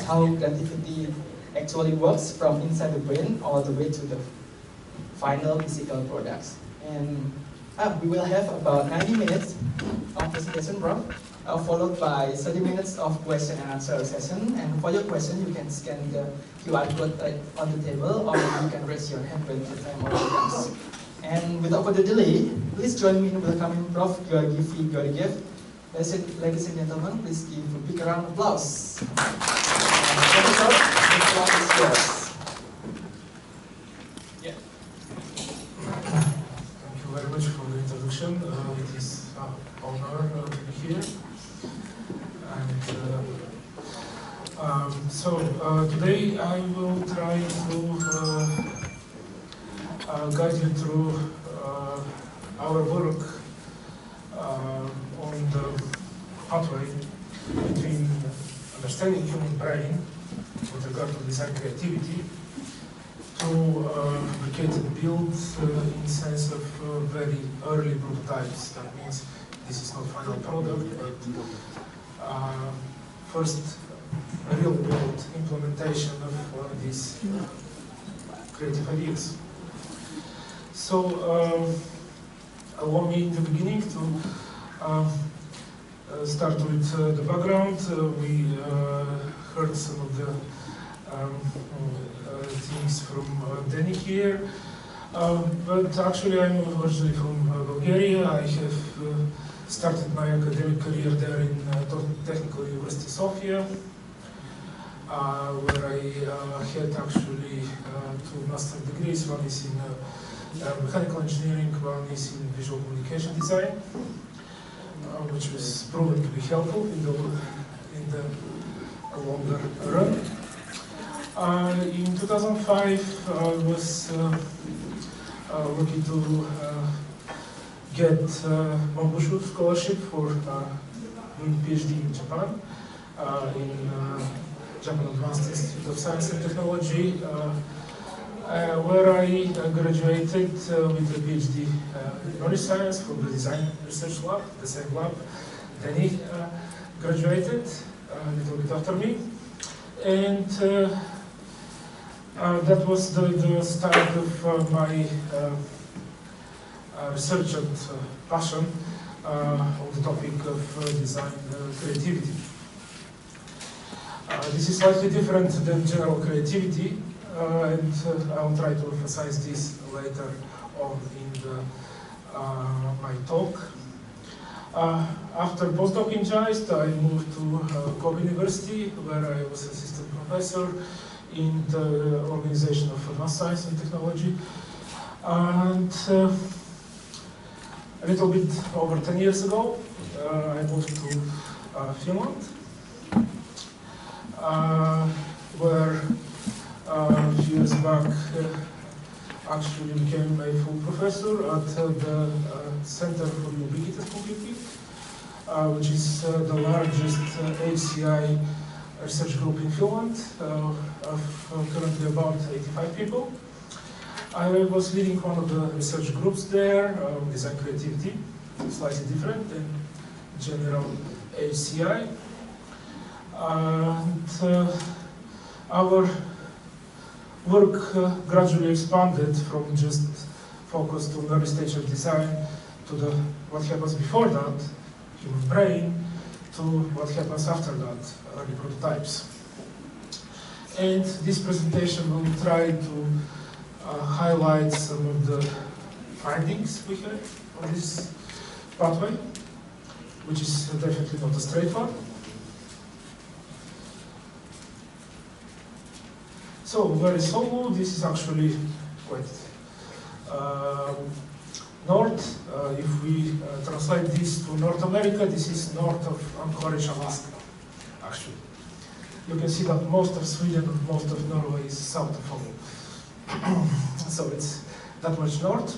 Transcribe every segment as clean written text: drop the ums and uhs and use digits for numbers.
how creativity actually works from inside the brain all the way to the final physical products. And we will have about 90 minutes of presentation, Prof, followed by 30 minutes of question and answer session. And for your question, you can scan the QR code on the table, or you can raise your hand when the time comes. And without further delay, please join me in welcoming Prof. Georgiev. Ladies and gentlemen, please give a big round of applause. Professor, the floor is yours. Yeah. Thank you very much for the introduction. It is an honor to be here. And today I will try to guide you through our work on the pathway between understanding human brain with regard to design creativity to fabricated build in sense of very early prototypes. That means this is not final product, but first real world implementation of these creative ideas. So allow me in the beginning to start with the background. We heard some of the things from Danny here, but actually I'm originally from Bulgaria. I have started my academic career there in Technical University Sofia, where I had actually 2 master degrees. One is in mechanical engineering, one is in visual communication design, which was proven to be helpful in the longer run. In 2005, I was lucky to get Mambushu scholarship for doing PhD in Japan, in Japan Advanced Institute of Science and Technology, where I graduated with a PhD in knowledge science from the design research lab, the same lab Danny graduated a little bit after me. And that was the start of my research and passion on the topic of design creativity. This is slightly different than general creativity, and I'll try to emphasize this later on in my talk. After postdoc in JAIST, I moved to Kobe University, where I was assistant professor in the Organization of Advanced Science and Technology. And a little bit over 10 years ago, I moved to Finland, where a few years back actually became a full professor at the Center for Ubiquitous Computing, which is the largest HCI research group in Finland, of currently about 85 people. I was leading one of the research groups there, design creativity, slightly different than general HCI. And our work gradually expanded from just focused on early stage of design to what happens before that, human brain, to what happens after that, early prototypes. And this presentation will try to highlight some of the findings we had on this pathway, which is definitely not a straight one. So, where is Oulu? This is actually quite north. If we translate this to North America, this is north of Anchorage, Alaska, actually. You can see that most of Sweden and most of Norway is south of Oulu. So it's that much north.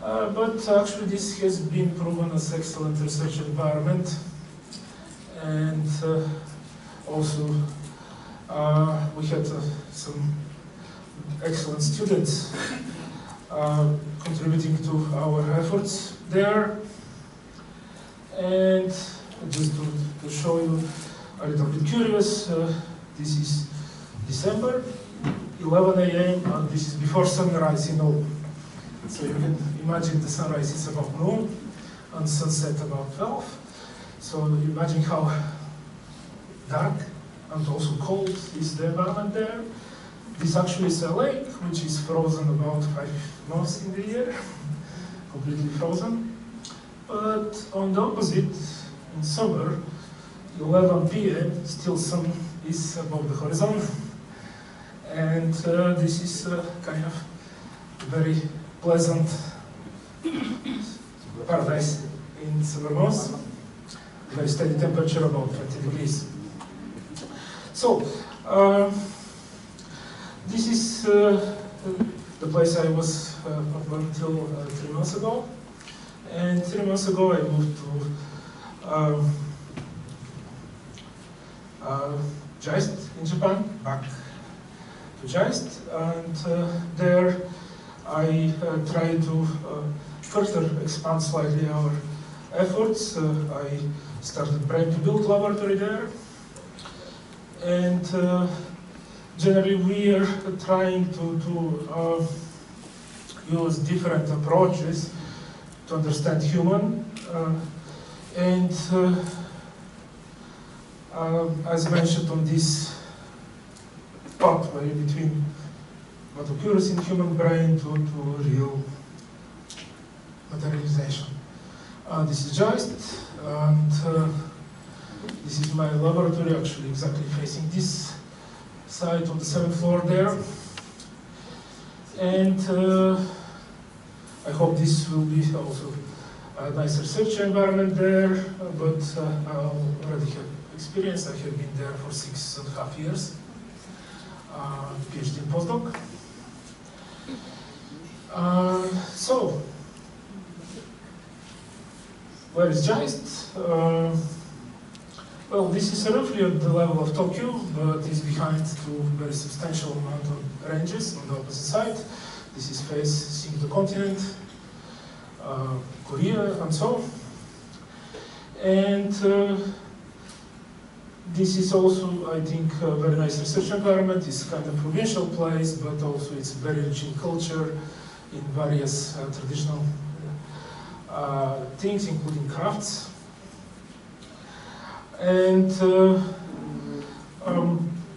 But actually this has been proven as excellent research environment. And also we had some excellent students contributing to our efforts there. And just to show you a little bit curious. This is December, 11 a.m., and this is before sunrise in Oulu. So you can imagine the sunrise is about noon, and sunset about 12. So you imagine how dark and also cold is the environment there. This actually is a lake, which is frozen about 5 months in the year, completely frozen. But on the opposite, in summer, 11 p.m., still sun is above the horizon. And this is kind of very pleasant paradise in summer months. Very steady temperature, about 20 degrees. So, this is the place I was until 3 months ago. And 3 months ago I moved to JAIST in Japan, back to JAIST. And there I tried to further expand slightly our efforts. I started BRAINtoBUILD laboratory there. And generally we are trying to use different approaches to understand human. As mentioned on this pathway between what occurs in human brain to real materialization. This is JAIST, and this is my laboratory, actually exactly facing this side on the 7th floor there. And I hope this will be also a nice research environment there, but I already have experience. I have been there for 6.5 years, PhD in postdoc. So, where is JAIST? Well, this is roughly at the level of Tokyo, but is behind two very substantial amount of ranges on the opposite side. This is facing the continent, Korea, and so on. And this is also, I think, a very nice research environment. It's kind of provincial place, but also it's very rich in culture, in various traditional things, including crafts. And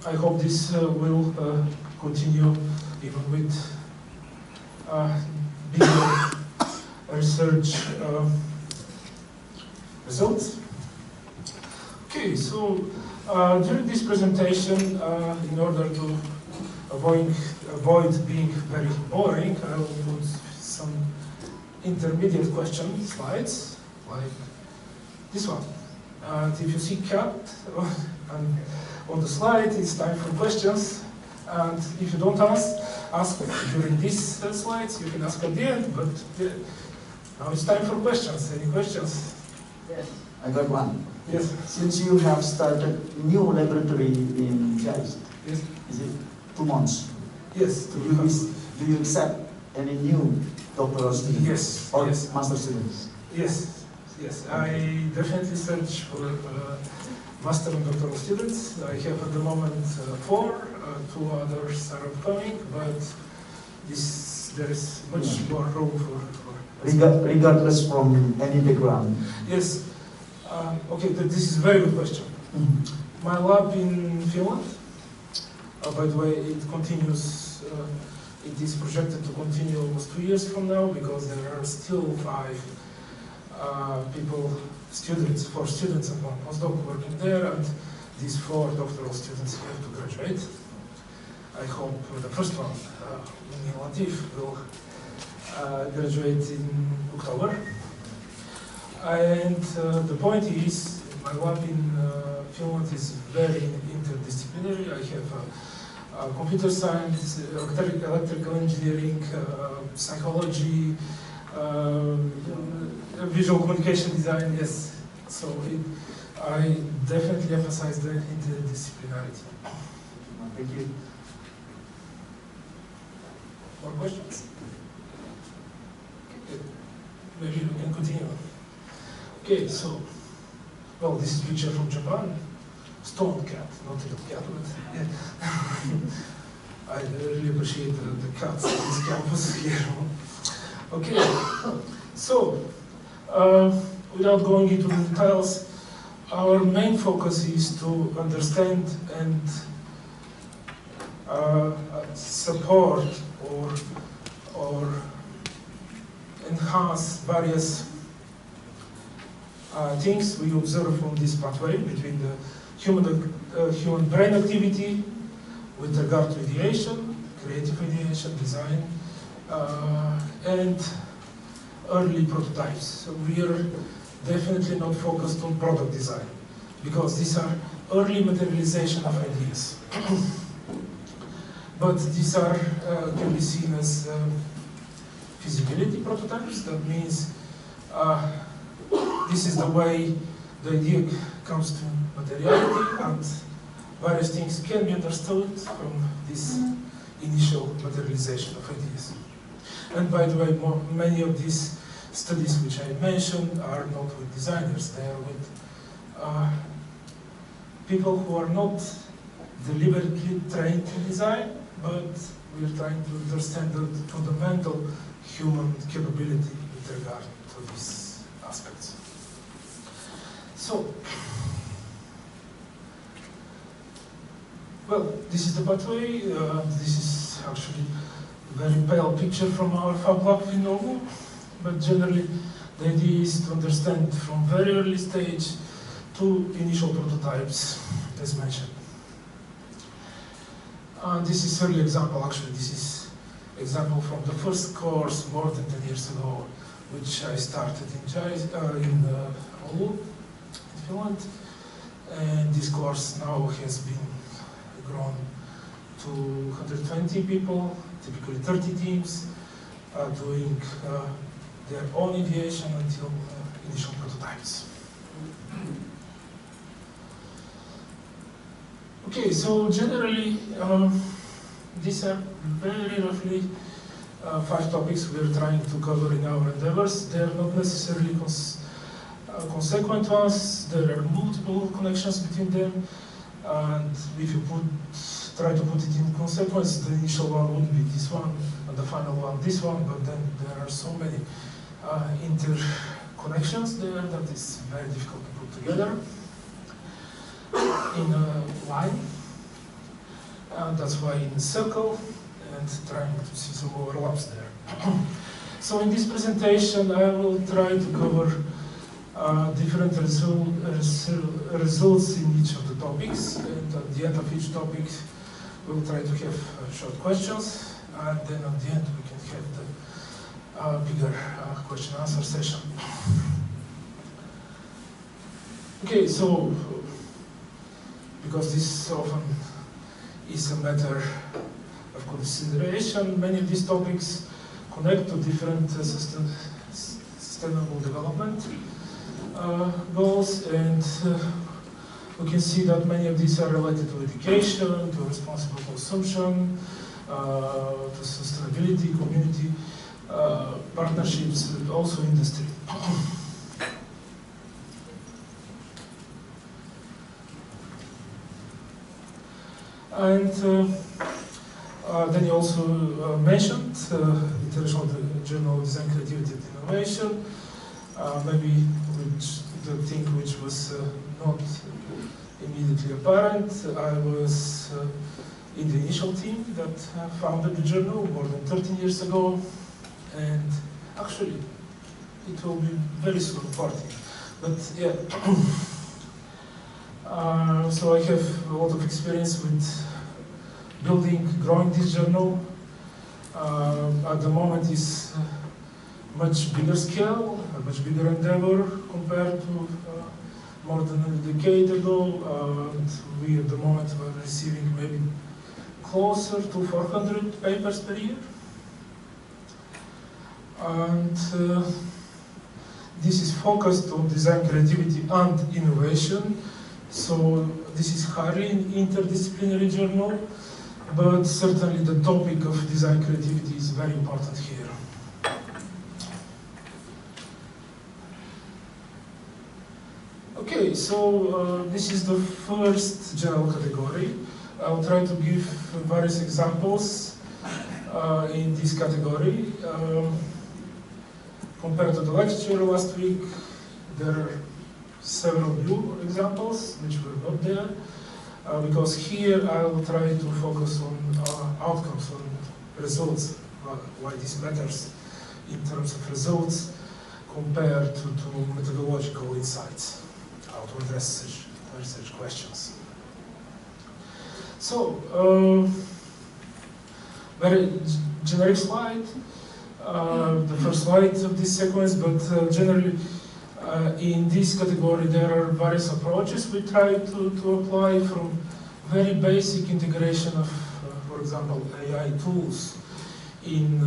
I hope this will continue even with bigger research results. Okay, so during this presentation, in order to avoid being very boring, I will put some intermediate question slides, like this one. And if you see cat on the slide, it's time for questions. And if you don't ask during these slides, you can ask at the end, but now it's time for questions. Any questions? Yes. I got one. Yes. Since you have started new laboratory in JAIST, yes. Is it 2 months? Yes. Do you accept any new doctoral students? Yes. Or yes. master students? Yes. Yes. I definitely search for master and doctoral students. I have at the moment 4. 2 others are upcoming, but there is much more room for regardless from any background. Yes. Okay, this is a very good question. Mm-hmm. My lab in Finland, by the way, it continues, it is projected to continue almost 2 years from now, because there are still 5 students, 4 students and 1 postdoc working there, and these 4 doctoral students have to graduate. I hope the first one, Latif, will graduate in October. And the point is, my lab in Finland is very interdisciplinary. I have computer science, electrical engineering, psychology, visual communication design, yes. So I definitely emphasize the interdisciplinarity. Thank you. More questions? Okay. Maybe we can continue. Okay, so, well, this is a picture from Japan. stone cat, not real cat, but yeah. I really appreciate the cats in this campus here. Okay, so without going into the details, our main focus is to understand and support or enhance various things we observe on this pathway between the human brain activity with regard to ideation, creative ideation, design, and early prototypes. So we are definitely not focused on product design, because these are early materialization of ideas. But these are can be seen as feasibility prototypes. That means this is the way the idea comes to materiality, and various things can be understood from this initial materialization of ideas. And by the way, many of these studies which I mentioned are not with designers, they are with people who are not deliberately trained in design, but we are trying to understand the fundamental human capability with regard to these aspects. So, well, this is the pathway. This is actually a very pale picture from our Fab Lab in Oulu, but generally the idea is to understand from very early stage to initial prototypes, as mentioned. This is early example, actually. This is example from the first course more than 10 years ago, which I started in JAIST, in Oulu, in Finland. And this course now has been grown to 120 people, typically 30 teams, doing their own ideation until initial prototypes. Okay, so generally, these are very roughly 5 topics we are trying to cover in our endeavors. They are not necessarily consequent ones. There are multiple connections between them, and if you try to put it in consequence, the initial one would be this one, and the final one this one, but then there are so many interconnections there that it's very difficult to put together in a line, and that's why in a circle, and trying to see some overlaps there. So in this presentation I will try to cover different results in each of the topics, and at the end of each topic we'll try to have short questions, and then at the end we can have the bigger question-answer session. Okay, so because this often is a matter of consideration, many of these topics connect to different sustainable development goals, and we can see that many of these are related to education, to responsible consumption, to sustainability, community partnerships, and also industry. And then you also mentioned International Journal of Design, Creativity and Innovation, maybe the thing which was not immediately apparent. I was in the initial team that founded the journal more than 13 years ago, and actually it will be very soon 40. But yeah, so I have a lot of experience with building, growing this journal. At the moment is much bigger scale, a much bigger endeavor compared to more than a decade ago. We at the moment are receiving maybe closer to 400 papers per year. And this is focused on design, creativity and innovation. So this is highly interdisciplinary journal, but certainly the topic of design creativity is very important here. Okay, so this is the first general category. I'll try to give various examples in this category. Compared to the lecture last week, there are several new examples which were not there, because here I will try to focus on outcomes, on results, why this matters in terms of results compared to methodological insights, how to address research questions. So, very generic slide, the first slide of this sequence, but generally in this category there are various approaches we try to apply, from very basic integration of, for example, AI tools in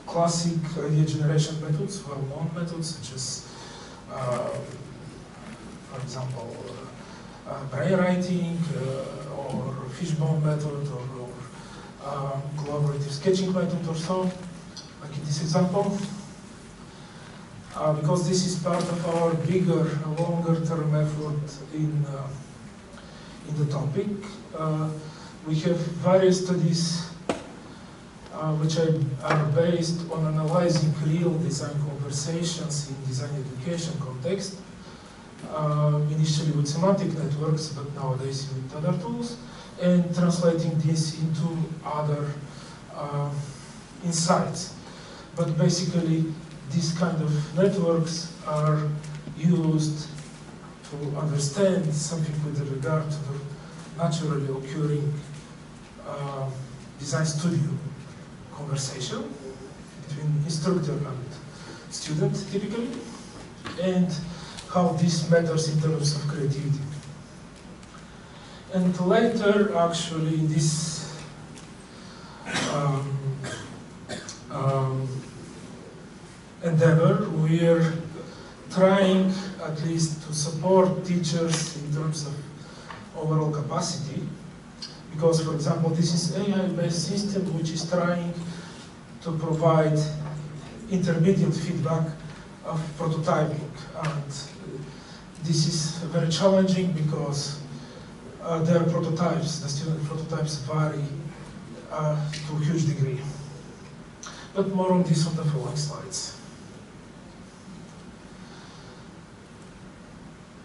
classic idea generation methods, well-known methods such as, for example, brainwriting or fishbone method or collaborative sketching method or so, like in this example. Because this is part of our bigger, longer-term effort in the topic. We have various studies which are based on analyzing real design conversations in design education context, initially with semantic networks, but nowadays with other tools, and translating this into other insights. But basically, these kind of networks are used to understand something with regard to the naturally occurring design studio conversation between instructor and student, typically, and how this matters in terms of creativity. And later, actually, in this endeavor, we are trying at least to support teachers in terms of overall capacity, because, for example, this is AI-based system which is trying to provide intermediate feedback of prototyping, and this is very challenging because their prototypes, the student prototypes, vary to a huge degree. But more on this on the following slides.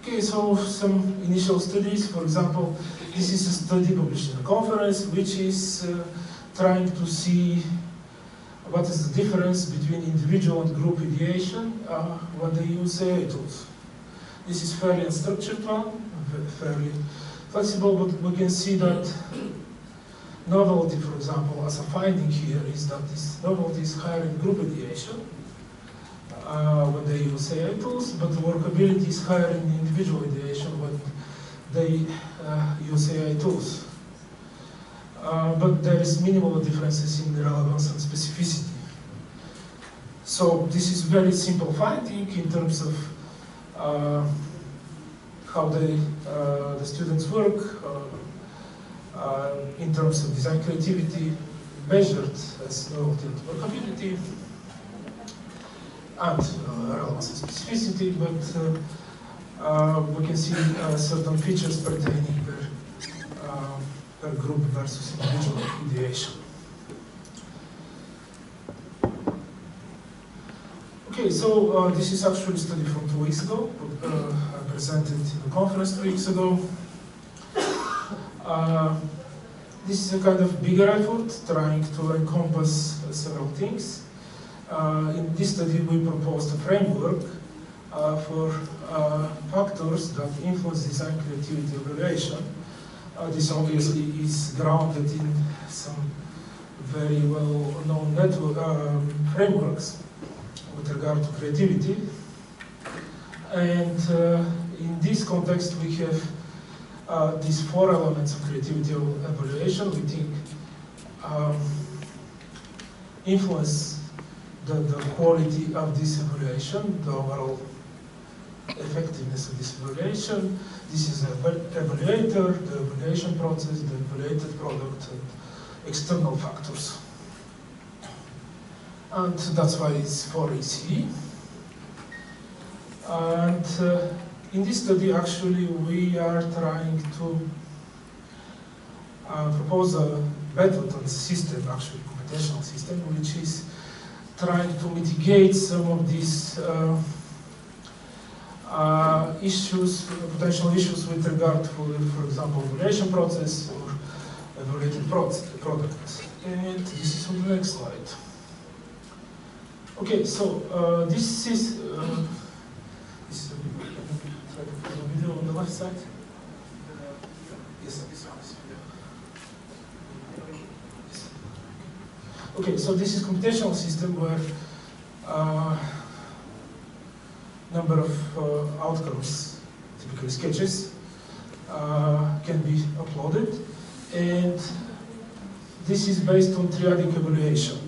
Okay, so some initial studies. For example, this is a study published in a conference which is trying to see what is the difference between individual and group ideation when they use AI tools. This is fairly unstructured one, fairly flexible, but we can see that novelty, for example, as a finding here, is that this novelty is higher in group ideation when they use AI tools, but the workability is higher in individual ideation when they use AI tools. But there is minimal differences in relevance and specificity. So this is very simple finding in terms of how the students work, in terms of design creativity, measured as novelty and workability, and relevance and specificity, but we can see certain features pertaining per group versus individual ideation. Okay, so this is actually a study from 2 weeks ago. I presented in the conference 2 weeks ago. This is a kind of bigger effort, trying to encompass several things. In this study, we proposed a framework for factors that influence design creativity evaluation. This obviously is grounded in some very well-known frameworks with regard to creativity. And in this context, we have these 4 elements of creativity evaluation. We think influence the quality of this evaluation, the overall effectiveness of this evaluation. This is the evaluator, the evaluation process, the evaluated product, and external factors. And that's why it's 4 ECE. And in this study, actually, we are trying to propose a method and system, actually computational system, which is trying to mitigate some of these issues, potential issues with regard to, for example, evaluation process or evaluated product. And this is on the next slide. Okay, so this is try to put the video on the left side. Yes, this one. Okay, so this is computational system where number of outcomes, typically sketches, can be uploaded, and this is based on triadic evaluation.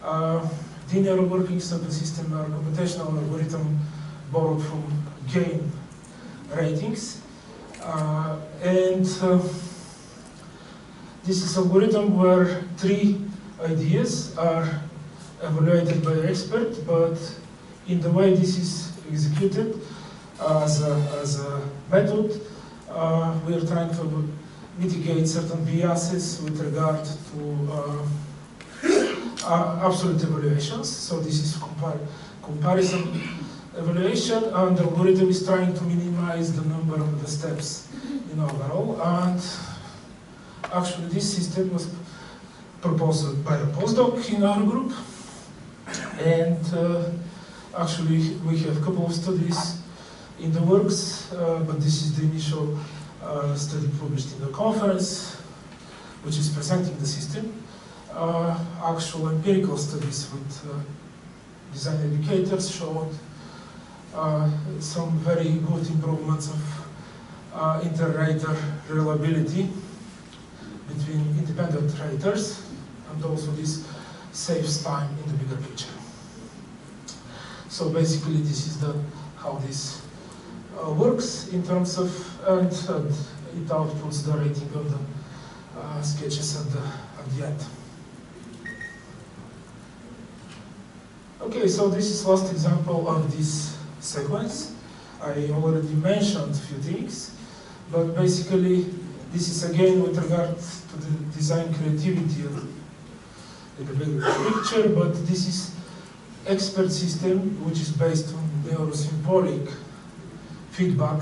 The inner workings of the system are computational algorithm borrowed from game ratings, and this is algorithm where three ideas are evaluated by the expert, but in the way this is executed as a method, we are trying to mitigate certain biases with regard to absolute evaluations. So this is comparison evaluation, and the algorithm is trying to minimize the number of the steps in overall. And actually this system was proposed by a postdoc in our group, and actually we have a couple of studies in the works, but this is the initial study published in the conference, which is presenting the system. Actual empirical studies with design educators showed some very good improvements of inter-rater reliability between independent raters, and also this saves time in the bigger picture. So basically this is how this works in terms of, and it outputs the rating of the sketches at the end. Okay, so this is last example of this sequence. I already mentioned a few things, but basically this is again with regard to the design creativity of the bigger picture, but this is expert system which is based on neurosymbolic feedback.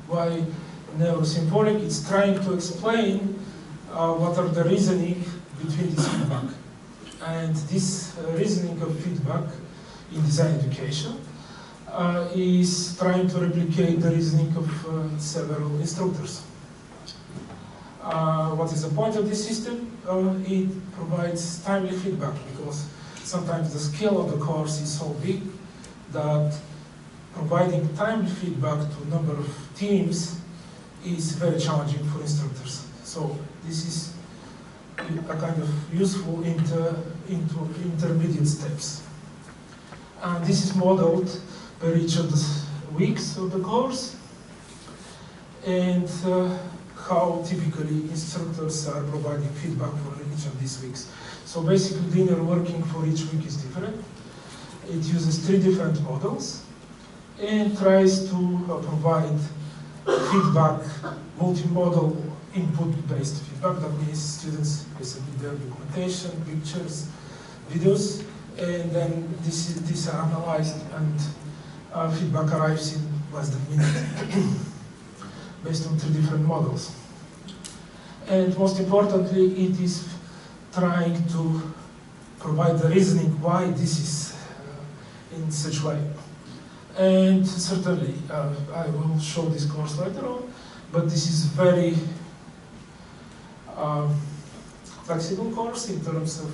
Why neurosymbolic? It's trying to explain what are the reasoning between this feedback. And this reasoning of feedback in design education is trying to replicate the reasoning of several instructors. What is the point of this system? It provides timely feedback, because sometimes the scale of the course is so big that providing timely feedback to a number of teams is very challenging for instructors. So this is a kind of useful into intermediate steps. And this is modeled per each of the weeks of the course, and how typically instructors are providing feedback for each of these weeks. So basically the inner working for each week is different. It uses 3 different models and tries to provide feedback, multimodal input-based feedback. That means students submit their documentation, pictures, videos, and then these are analyzed, and feedback arrives in less than a minute, based on 3 different models. And most importantly, it is trying to provide the reasoning why this is in such way. And certainly, I will show this course later on, but this is very flexible course in terms of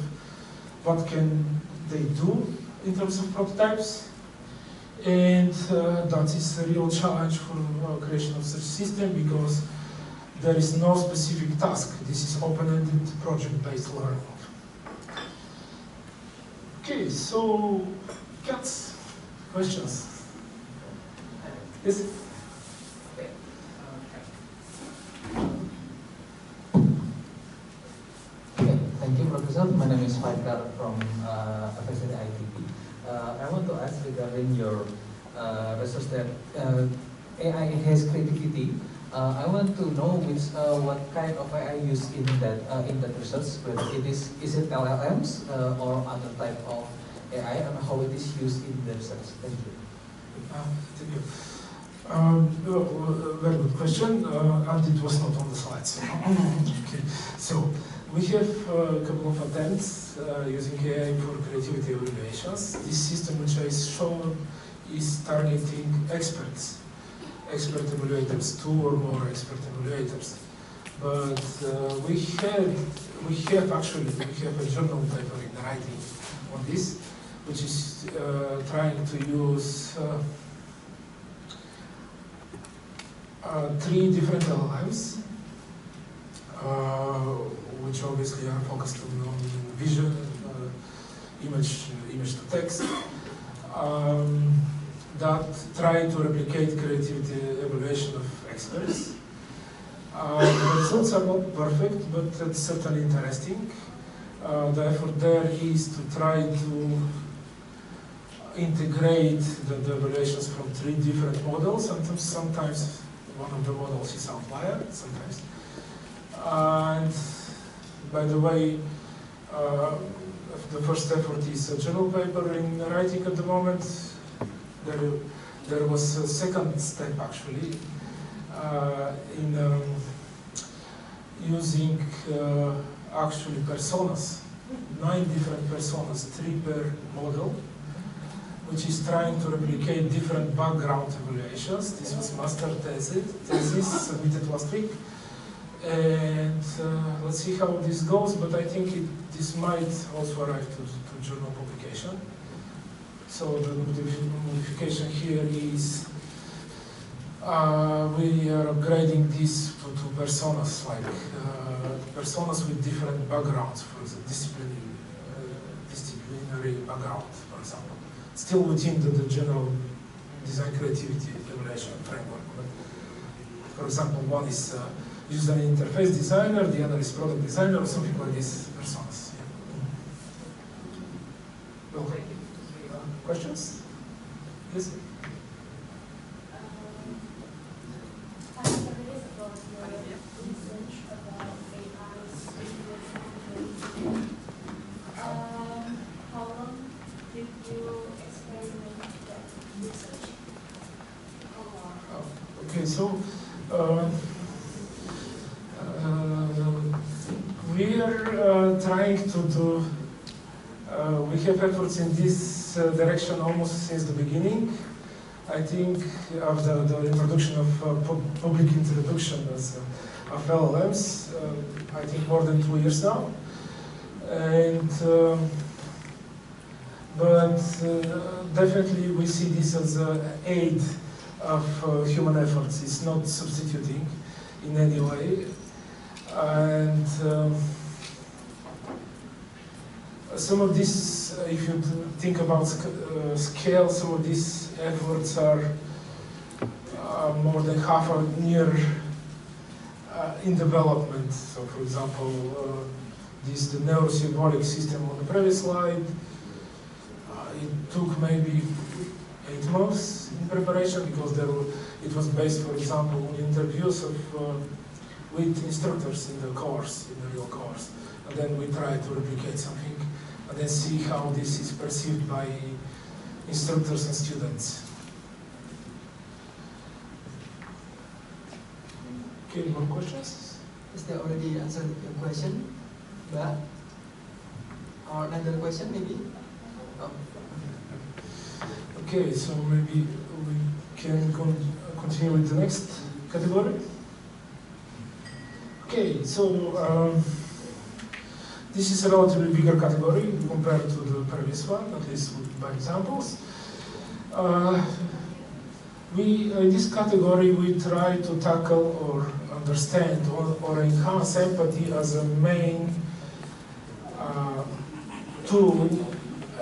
what can they do in terms of prototypes, and that is a real challenge for creation of such system, because there is no specific task. This is open-ended project-based learning. Okay, so cats, questions? Yes? Okay, thank you, Professor. My name is Fabricated from FSRD ITP. I want to ask regarding your research that AI has creativity. I want to know what kind of AI used in that research, whether is it LLMs or other type of AI, and how it is used in the research. Thank you. Thank you. Very good question, and it was not on the slides. Okay. So we have a couple of attempts using AI for creativity evaluations. This system, which I shown, is targeting experts, expert evaluators, 2 or more expert evaluators. But we have a journal paper in writing on this, which is trying to use 3 different LLMs, which obviously are focused on vision, image to text, that try to replicate creativity evaluation of experts. The results are not perfect, but it's certainly interesting. The effort there is to try to integrate the evaluations from 3 different models, and sometimes one of the models is outlier, sometimes. And by the way, the first effort is a journal paper in writing at the moment. There was a second step actually in using actually personas, 9 different personas, 3 per model, which is trying to replicate different background evaluations. This was master thesis submitted last week. And let's see how this goes, but I think this might also arrive to journal publication. So the modification here is we are upgrading this to personas, like personas with different backgrounds, for example, disciplinary background, for example. Still within the general design creativity evaluation framework. But for example, one is user interface designer, the other is product designer, or something like this, personas. Yeah. Okay. Questions? Yes? How long did you experiment that research? Okay, so we are trying to do, we have efforts in this direction almost since the beginning. I think of the introduction of public introduction of LLMs, I think more than 2 years now. And but definitely we see this as an aid of human efforts. It's not substituting in any way. And some of this, if you think about scale, some of these efforts are more than half a year in development. So, for example, the neurosymbolic system on the previous slide, it took maybe 8 months in preparation because it was based, for example, on interviews with instructors in the course, in the real course. And then we try to replicate something and then see how this is perceived by instructors and students. Okay, more questions? Is there already answered your question? But or another question maybe? Oh. Okay, so maybe we can continue with the next category. Okay, so this is a relatively bigger category compared to the previous one, at least by examples. In this category, we try to tackle or understand or enhance empathy as a main tool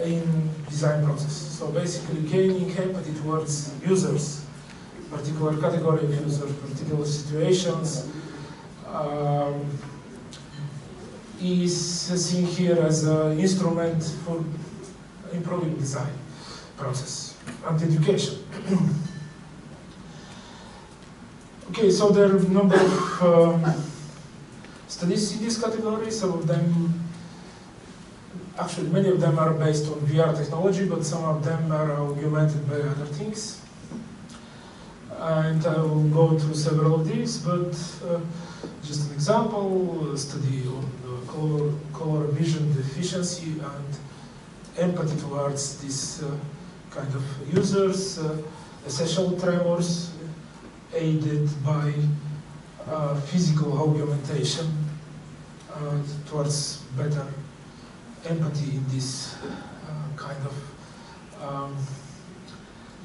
in design process. So basically gaining empathy towards users, particular category of users, particular situations, is seen here as an instrument for improving design. process and education. Okay, so there are a number of studies in this category. Some of them, actually many of them are based on VR technology, but some of them are augmented by other things. And I will go through several of these, but just an example, a study on color vision deficiency and empathy towards these kind of users, essential tremors aided by physical augmentation towards better empathy in this kind of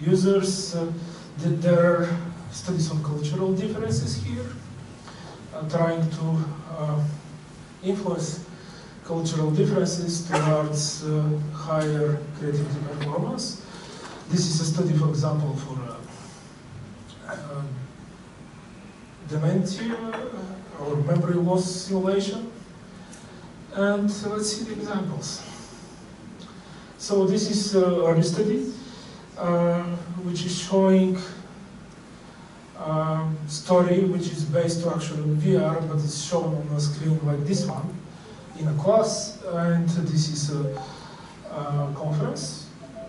users. There are studies on cultural differences here, trying to influence cultural differences towards higher creativity performance. This is a study, for example, for dementia or memory loss simulation. And let's see the examples. So this is a study which is showing story which is based on actual VR, but it's shown on a screen like this one in a class, and this is a conference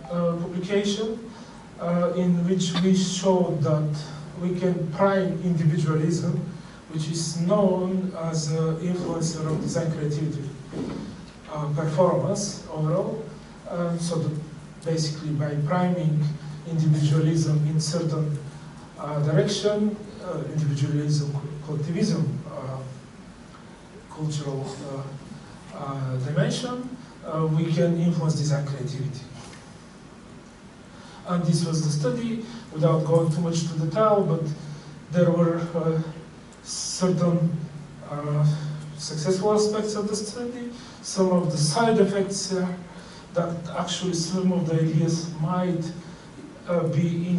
publication in which we show that we can prime individualism, which is known as an influencer of design creativity performance overall. So that basically by priming individualism in certain direction, individualism, collectivism, cultural dimension, we can influence design creativity. And this was the study, without going too much to detail, but there were certain successful aspects of the study, some of the side effects that actually some of the ideas might be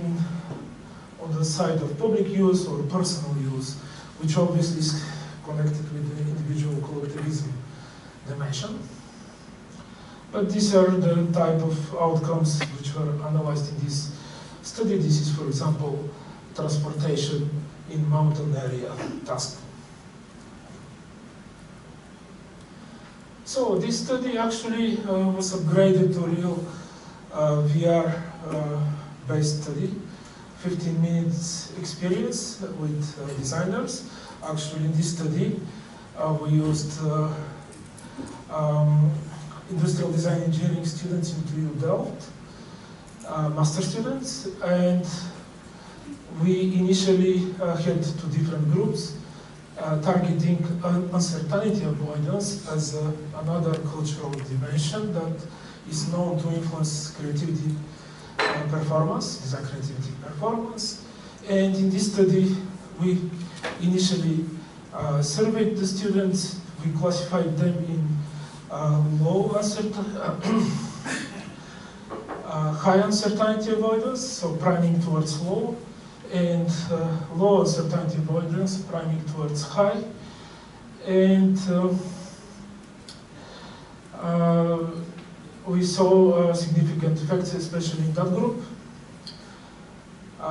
on the side of public use or personal use, which obviously is connected with the individual collectivism dimension. But these are the type of outcomes which were analyzed in this study. This is, for example, transportation in mountain area task. So this study actually was upgraded to real VR-based study. 15 minutes experience with designers. Actually, in this study, we used industrial design engineering students in TU Delft, master students, and we initially had two different groups, targeting uncertainty avoidance as another cultural dimension that is known to influence creativity performance, design creativity performance. And in this study, we initially surveyed the students. We classified them in low uncertainty, high uncertainty avoidance, so priming towards low, and low uncertainty avoidance, priming towards high. And we saw significant effects, especially in that group.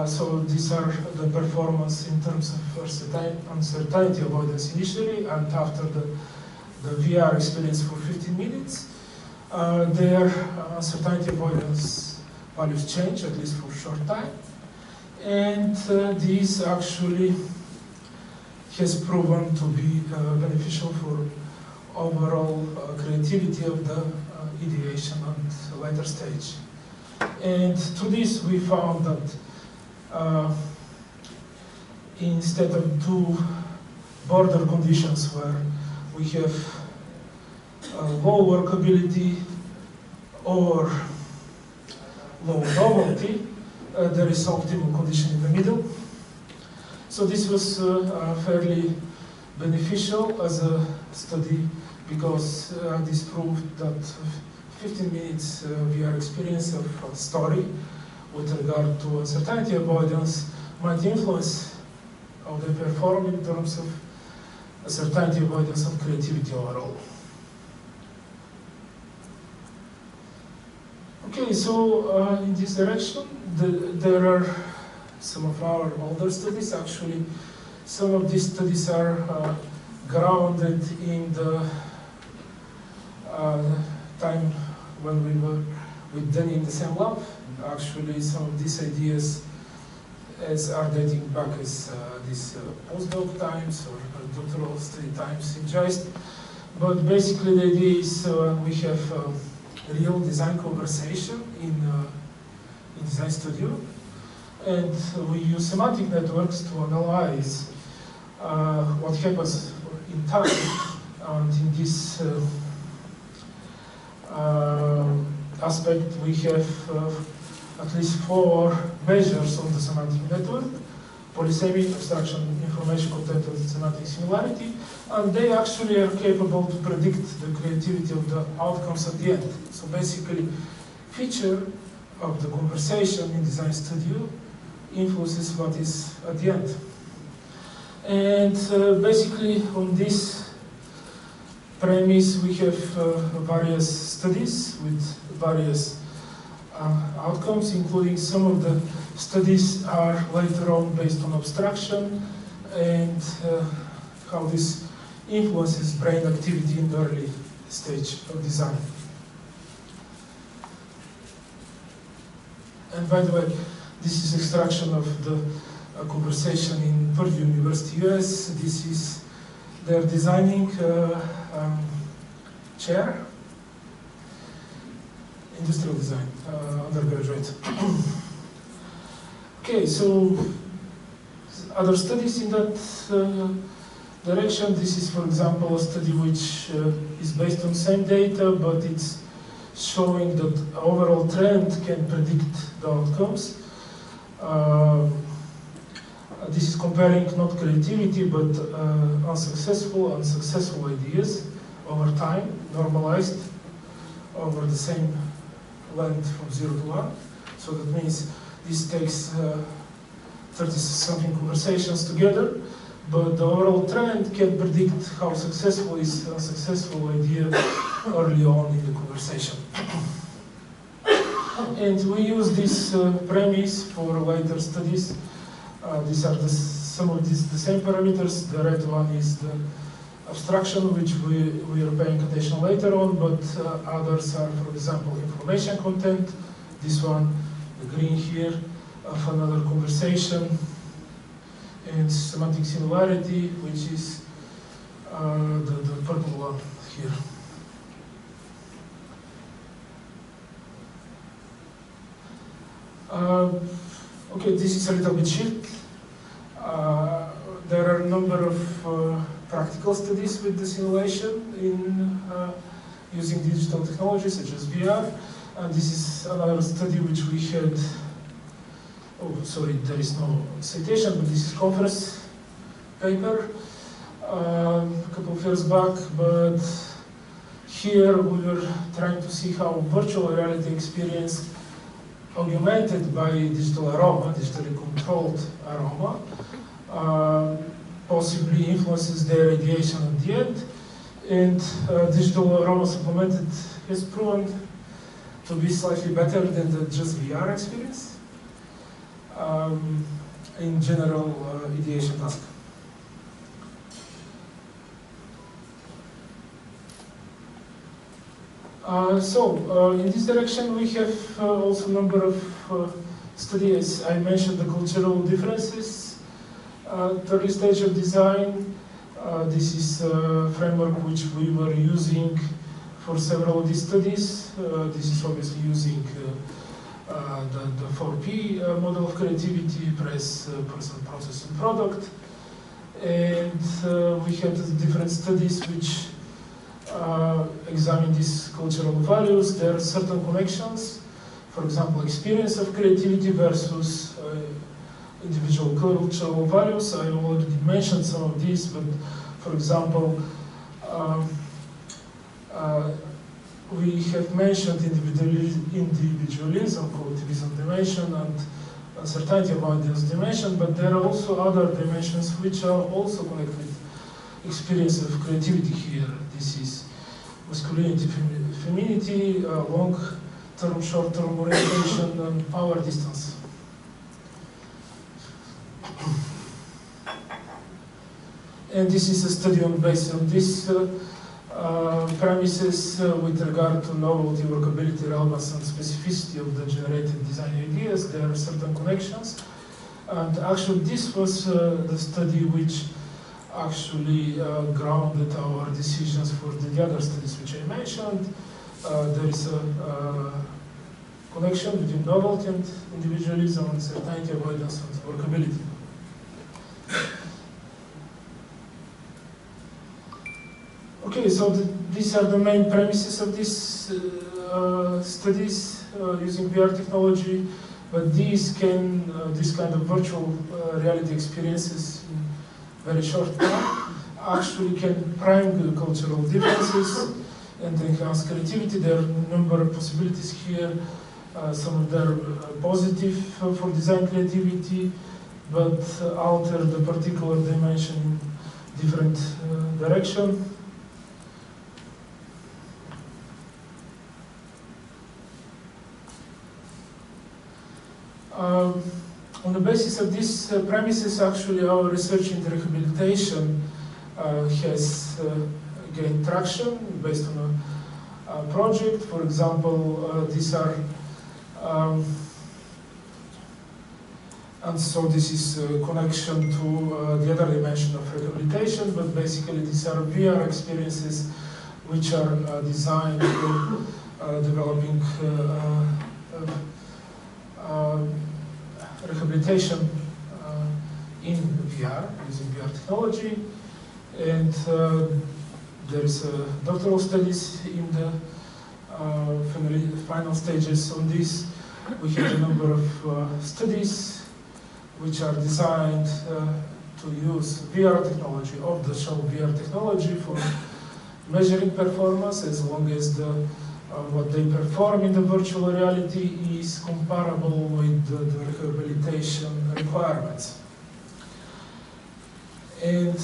So these are the performance in terms of uncertainty avoidance initially, and after the VR experience for 15 minutes, their uncertainty avoidance values change, at least for a short time. And this actually has proven to be beneficial for overall creativity of the ideation and later stage. And to this we found that instead of two border conditions where we have low workability or low novelty, there is optimal condition in the middle. So this was fairly beneficial as a study, because this proved that 15 minutes VR experience of a story with regard to uncertainty avoidance might influence how they perform in terms of uncertainty avoidance and creativity overall. Okay, so in this direction, there are some of our older studies. Actually, some of these studies are grounded in the time when we were with Danny in the same lab. Actually, some of these ideas are dating back as these postdoc times or doctoral study times in JAIST. But basically, the idea is we have real design conversation in Design Studio, and we use semantic networks to analyze what happens in time. And in this aspect, we have at least 4 measures on the semantic network: polysemy, abstraction, information content, and semantic similarity. And they actually are capable to predict the creativity of the outcomes at the end. So basically, feature of the conversation in Design Studio influences what is at the end. And basically, on this premise, we have various studies with various outcomes, including some of the studies are later on based on abstraction and how this influences brain activity in the early stage of design. And by the way, this is extraction of the conversation in Purdue University, US. This is their designing chair, industrial design, undergraduate. Okay, so other studies in that direction. This is, for example, a study which is based on same data, but it's showing that overall trend can predict the outcomes. This is comparing not creativity, but unsuccessful and successful ideas over time, normalized over the same length from 0 to 1. So that means this takes 30-something conversations together, but the overall trend can predict how successful is a successful idea early on in the conversation. And we use this premise for later studies. These are some of the same parameters. The red one is the abstraction, which we are paying attention later on, but others are, for example, information content. This one, the green here, of another conversation, and semantic similarity, which is the purple one here. Okay, this is a little bit short. There are a number of practical studies with the simulation in using digital technologies such as VR. And this is another study which we had. Oh, sorry, there is no citation, but this is conference paper a couple of years back. But here we were trying to see how virtual reality experience augmented by digital aroma, digitally controlled aroma, possibly influences their radiation at the end. And digital aroma supplemented has proven to be slightly better than the just VR experience in general ideation task. In this direction we have also a number of studies. I mentioned the cultural differences, the early stage of design. This is a framework which we were using for several of these studies. This is obviously using the 4P model of creativity, person, process, and product. And we had different studies which examine these cultural values. There are certain connections, for example, experience of creativity versus individual cultural values. I already mentioned some of these, but for example, we have mentioned individualism, collectivism dimension, and uncertainty about this dimension, but there are also other dimensions which are also connected with experience of creativity here. This is masculinity, femininity, long term, short-term orientation, and power distance. And this is a study based on these premises with regard to novelty, workability, relevance, and specificity of the generated design ideas. There are certain connections. And actually, this was the study which actually grounded our decisions for the other studies which I mentioned. There is a connection between novelty and individualism, uncertainty, avoidance, and workability. Okay, so these are the main premises of these studies using VR technology, but these kind of virtual reality experiences in very short time actually can prime the cultural differences and enhance creativity. There are a number of possibilities here. Some of them are positive for design creativity, but alter the particular dimension in different direction. On the basis of these premises, actually, our research into rehabilitation has gained traction based on a project. For example, these are, and so this is a connection to the other dimension of rehabilitation, but basically these are VR experiences which are designed for developing rehabilitation in VR, using VR technology. And there is doctoral studies in the final stages on this. We have a number of studies which are designed to use VR technology, off-the-shelf VR technology, for measuring performance, as long as what they perform in the virtual reality is comparable with the rehabilitation requirements. And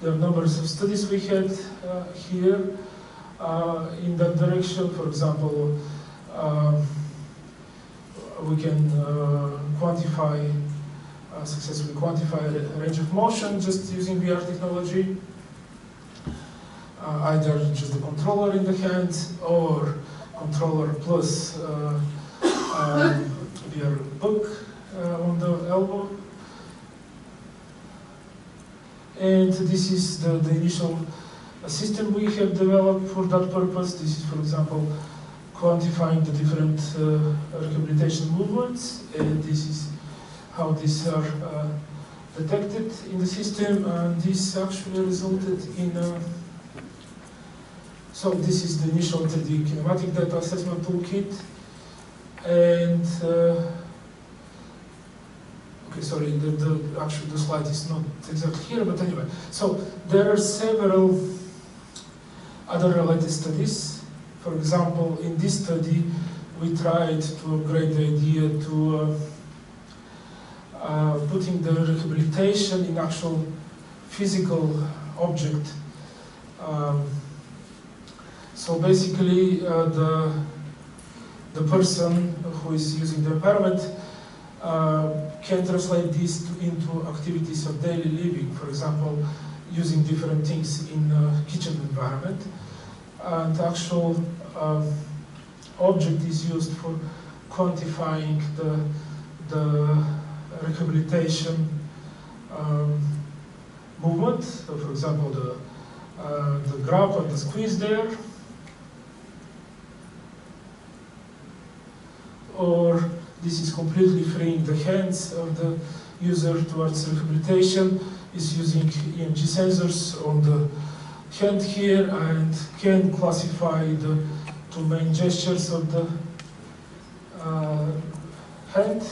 there are numbers of studies we had here in that direction. For example, we can successfully quantify a range of motion just using VR technology. Either just the controller in the hand or controller plus VR book on the elbow. And this is the initial system we have developed for that purpose. This is, for example, quantifying the different rehabilitation movements, and this is how these are detected in the system, and this actually resulted in so this is the initial 3D kinematic data assessment toolkit, and okay, sorry, actually the slide is not exactly here, but anyway. So there are several other related studies. For example, in this study, we tried to upgrade the idea to putting the rehabilitation in actual physical object. So basically, the person who is using the impairment can translate this into activities of daily living. For example, using different things in a kitchen environment. And the actual object is used for quantifying the rehabilitation movement. So for example, the grab and the squeeze there. Or this is completely freeing the hands of the user towards rehabilitation. Is using EMG sensors on the hand here and can classify the two main gestures of the hand,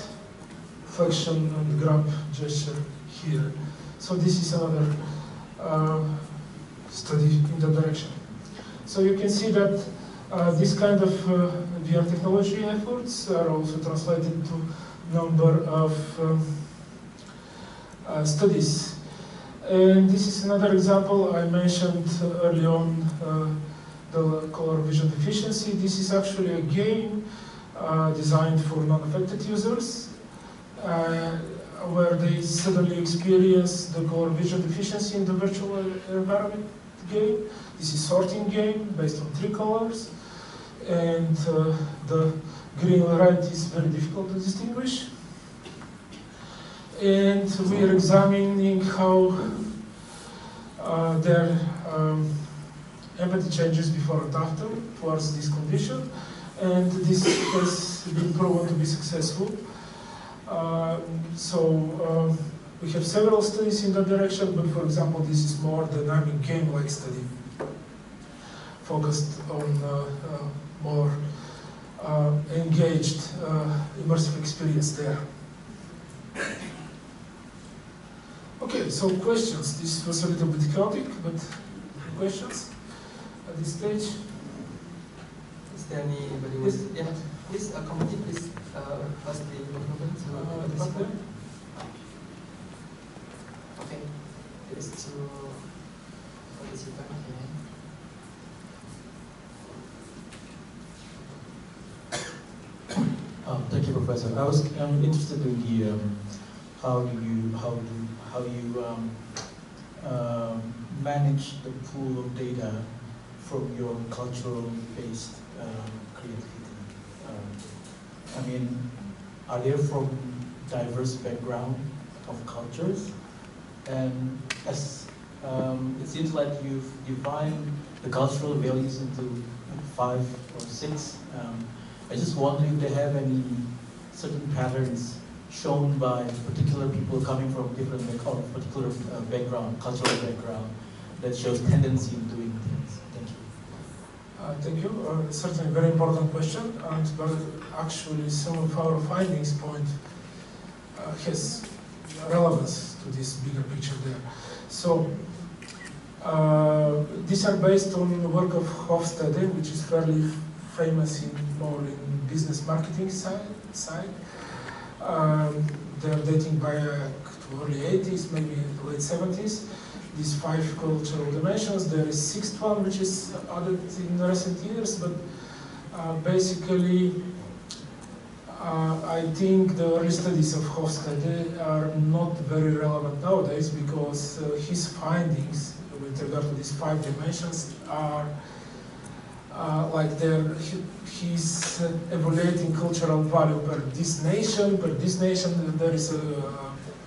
flexion and grab gesture here. So this is another study in that direction. So you can see that this kind of VR technology efforts are also translated to a number of studies. And this is another example I mentioned early on the color vision deficiency. This is actually a game designed for non-affected users, where they suddenly experience the color vision deficiency in the virtual environment game. This is sorting game based on 3 colors, and the green and red is very difficult to distinguish. And we are examining how their empathy changes before and after towards this condition, and this has been proven to be successful. We have several studies in that direction, but for example, this is more dynamic game-like study, focused on more engaged immersive experience there. Okay, so questions. This was a little bit chaotic, but questions at this stage? Is there anybody who yeah, please accommodate, please pass the microphone to the participant. Okay, it is to participant. Thank you, Professor. I was interested to hear how you manage the pool of data from your cultural-based creativity. I mean, are they from diverse background of cultures? And as it seems like you've defined the cultural values into 5 or 6. I just wonder if they have any certain patterns shown by particular people coming from different particular background, cultural background, that shows tendency in doing things. Thank you. Thank you. Certainly a very important question, but actually some of our findings point has relevance to this bigger picture there. So these are based on the work of Hofstede, which is fairly famous more in business marketing side. They're dating back to early 80s, maybe late 70s. These 5 cultural dimensions. There is 6th one, which is added in recent years, but basically, I think the early studies of Hofstede are not very relevant nowadays, because his findings with regard to these 5 dimensions are he's evaluating cultural value per this nation. There is a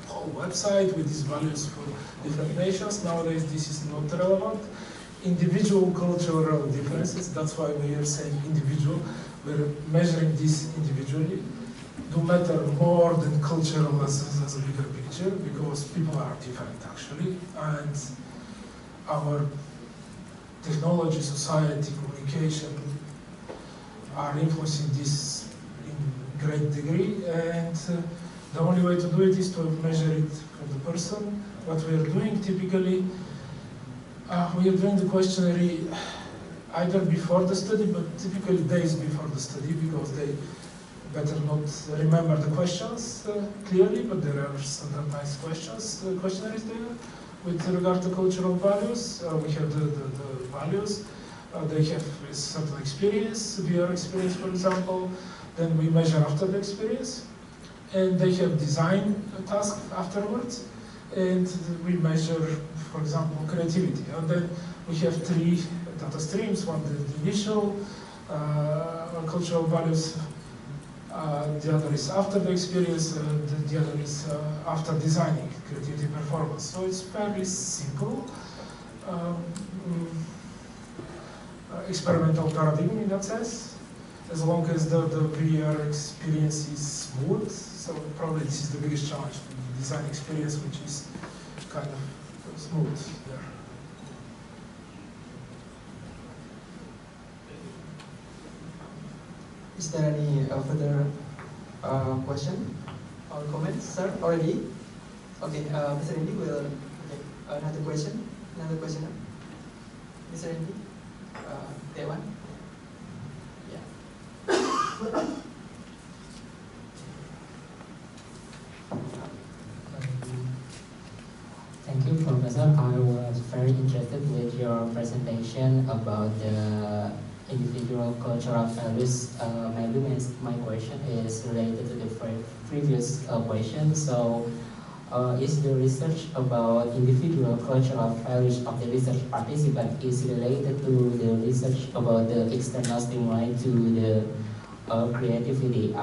whole website with these values for different nations. Nowadays, this is not relevant. Individual cultural differences, that's why we are saying individual. We're measuring this individually. Do matter more than cultural as a bigger picture, because people are different actually, and our technology, society, communication are influencing this in great degree, and the only way to do it is to measure it from the person. What we are doing typically, we are doing the questionnaire either before the study, but typically days before the study, because they better not remember the questions clearly, but there are standardized questionnaires there. With regard to cultural values, we have the values. They have a certain experience, VR experience, for example. Then we measure after the experience. And they have design task afterwards. And we measure, for example, creativity. And then we have 3 data streams. One, the initial cultural values. The other is after the experience, the other is after designing, creativity performance. So it's fairly simple experimental paradigm in that sense, as long as the VR experience is smooth. So probably this is the biggest challenge, the design experience, which is kind of smooth there. Is there any further question or comments, sir? Already? Okay, Mr. Andy will take another question. Mr. Andy, that one? Yeah. Thank you for the Professor. I was very interested with your presentation about the individual cultural values. Maybe my question is related to the previous question. So, is the research about individual cultural values of the research participant is related to the research about the external stimuli to the creativity?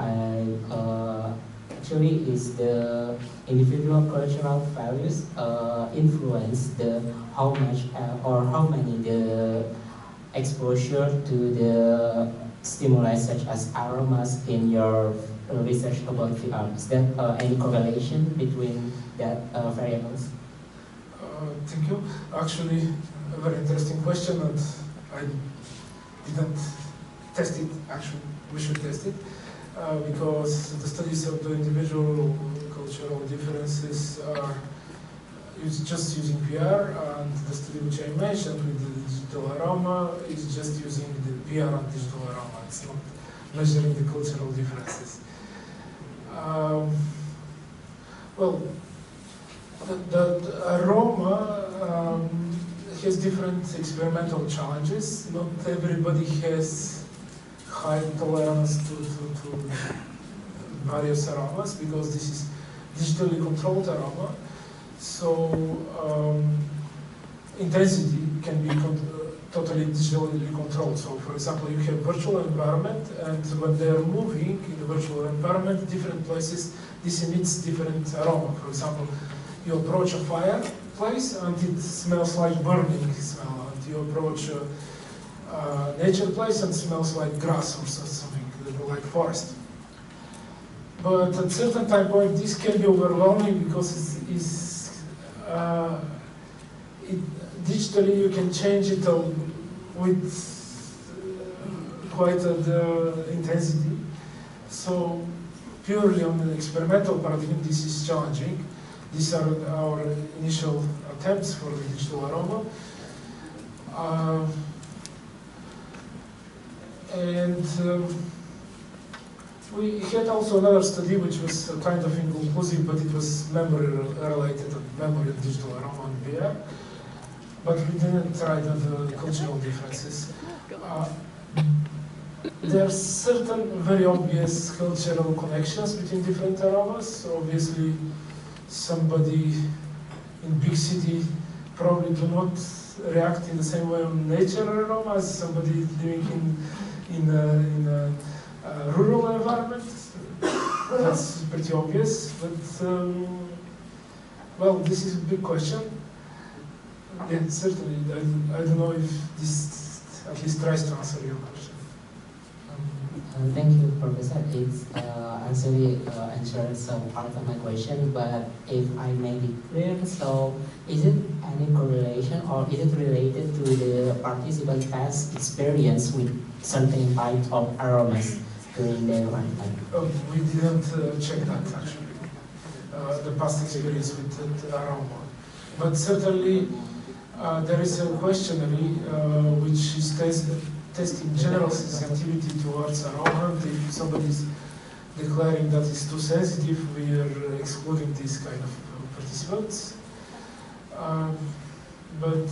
Actually, is the individual cultural values influence the how much or how many the exposure to the stimuli such as aromas in your research about VR? Is there any correlation between that variables? Thank you. Actually, a very interesting question, and I didn't test it. Actually, we should test it because the studies of the individual cultural differences are just using VR, and the study which I mentioned with the digital aroma is just using the VR and digital aroma. It's not measuring the cultural differences. Well, the aroma has different experimental challenges. Not everybody has high tolerance to various aromas because this is digitally controlled aroma. So intensity can be totally digitally controlled. So for example, you have virtual environment, and when they are moving in the virtual environment, different places, this emits different aroma. For example, you approach a fireplace and it smells like burning smell, and you approach a nature place and smells like grass or something, like forest. But at certain time point, this can be overwhelming because digitally you can change it with quite the intensity. So purely on the experimental paradigm, this is challenging. These are our initial attempts for the digital aroma. We had also another study which was kind of inconclusive, but it was memory related, memory and digital aroma on VR. But we didn't try the cultural differences. There are certain very obvious cultural connections between different aromas. So obviously, somebody in big city probably do not react in the same way on nature aroma as somebody living in a rural environment. That's pretty obvious, but well, this is a big question. Yeah, certainly. I don't know if this at least tries to answer your question. Thank you, Professor. It's actually answered some part of my question, but if I make it clear, so is it any correlation or is it related to the participant past experience with certain types of aromas during their lifetime? We didn't check that actually, the past experience with the aroma. But certainly there is a questionnaire which is testing general sensitivity towards aroma. If somebody is declaring that it's too sensitive, we are excluding these kind of participants. But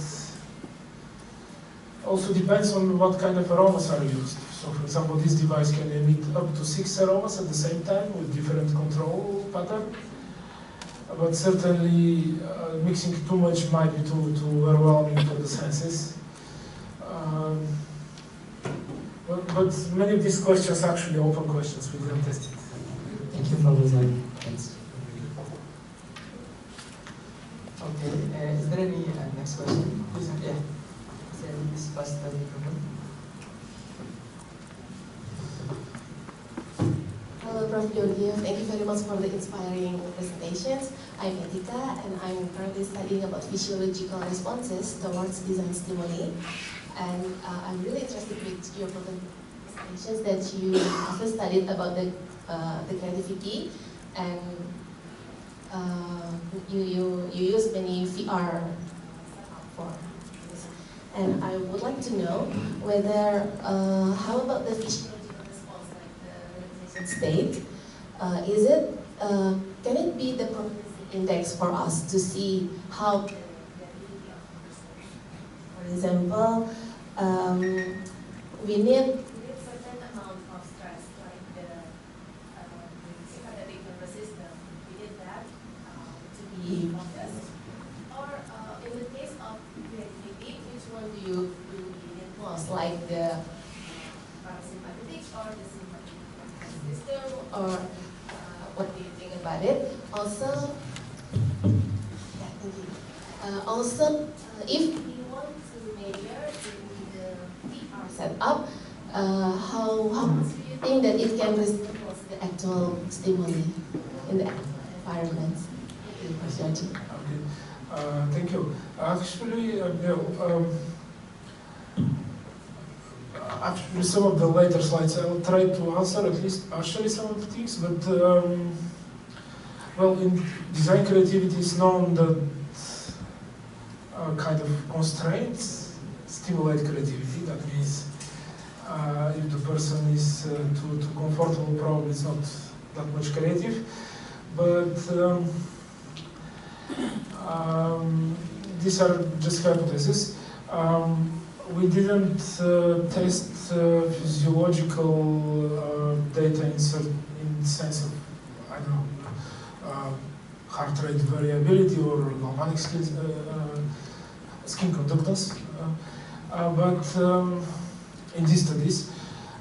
also depends on what kind of aromas are used. So for example, this device can emit up to 6 aromas at the same time with different control pattern. But certainly mixing too much might be too overwhelming for the senses. But many of these questions are actually open questions. We didn't test it. Thank you for listening. Thanks. Okay, is there any next question? Please, yeah. Is there any discuss the microphone? Hello, Prof. Georgiev. Thank you very much for the inspiring presentations. I'm Edita, and I'm currently studying about physiological responses towards design stimuli. And I'm really interested with your presentations that you also studied about the creativity, and you use many VR for this. And I would like to know whether how about the physiological response, like the relaxation state? Is it can it be the probabilistic index for us to see how For example, we need certain amount of stress, like the sympathetic nervous system. We need that to be focused. Or in the case of creativity, which one do you need most, like the parasympathetic or the sympathetic nervous system, or what do you think about it? Also, yeah, thank you. Also, if we want to measure in the VR setup, how much do you think that it can resemble the actual stimuli in the environment? Thank you, Okay. Thank you. Actually, actually, some of the later slides I will try to answer at least partially some of the things, but well, in design creativity is known that kind of constraints stimulate creativity. That means if the person is too comfortable, probably it's not that much creative. But these are just hypotheses. We didn't test physiological data in the sense of, I don't know, heart rate variability or galvanic skin conductance, but in these studies,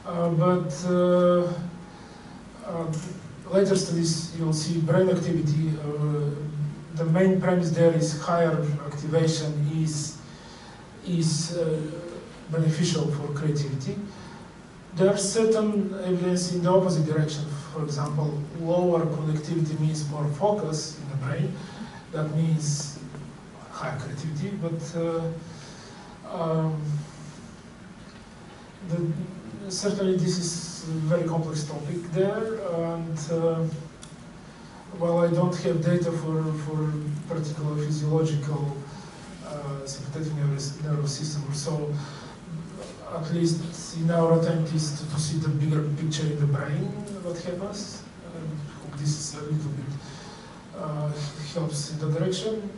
but later studies you'll see brain activity. The main premise there is higher activation is beneficial for creativity. There are certain evidence in the opposite direction. For example, lower connectivity means more focus in the brain. That means higher creativity, but certainly this is a very complex topic there, and while I don't have data for particular physiological sympathetic nervous system or so, at least in our attempt is to see the bigger picture in the brain, what happens. This is a little bit helps in that direction.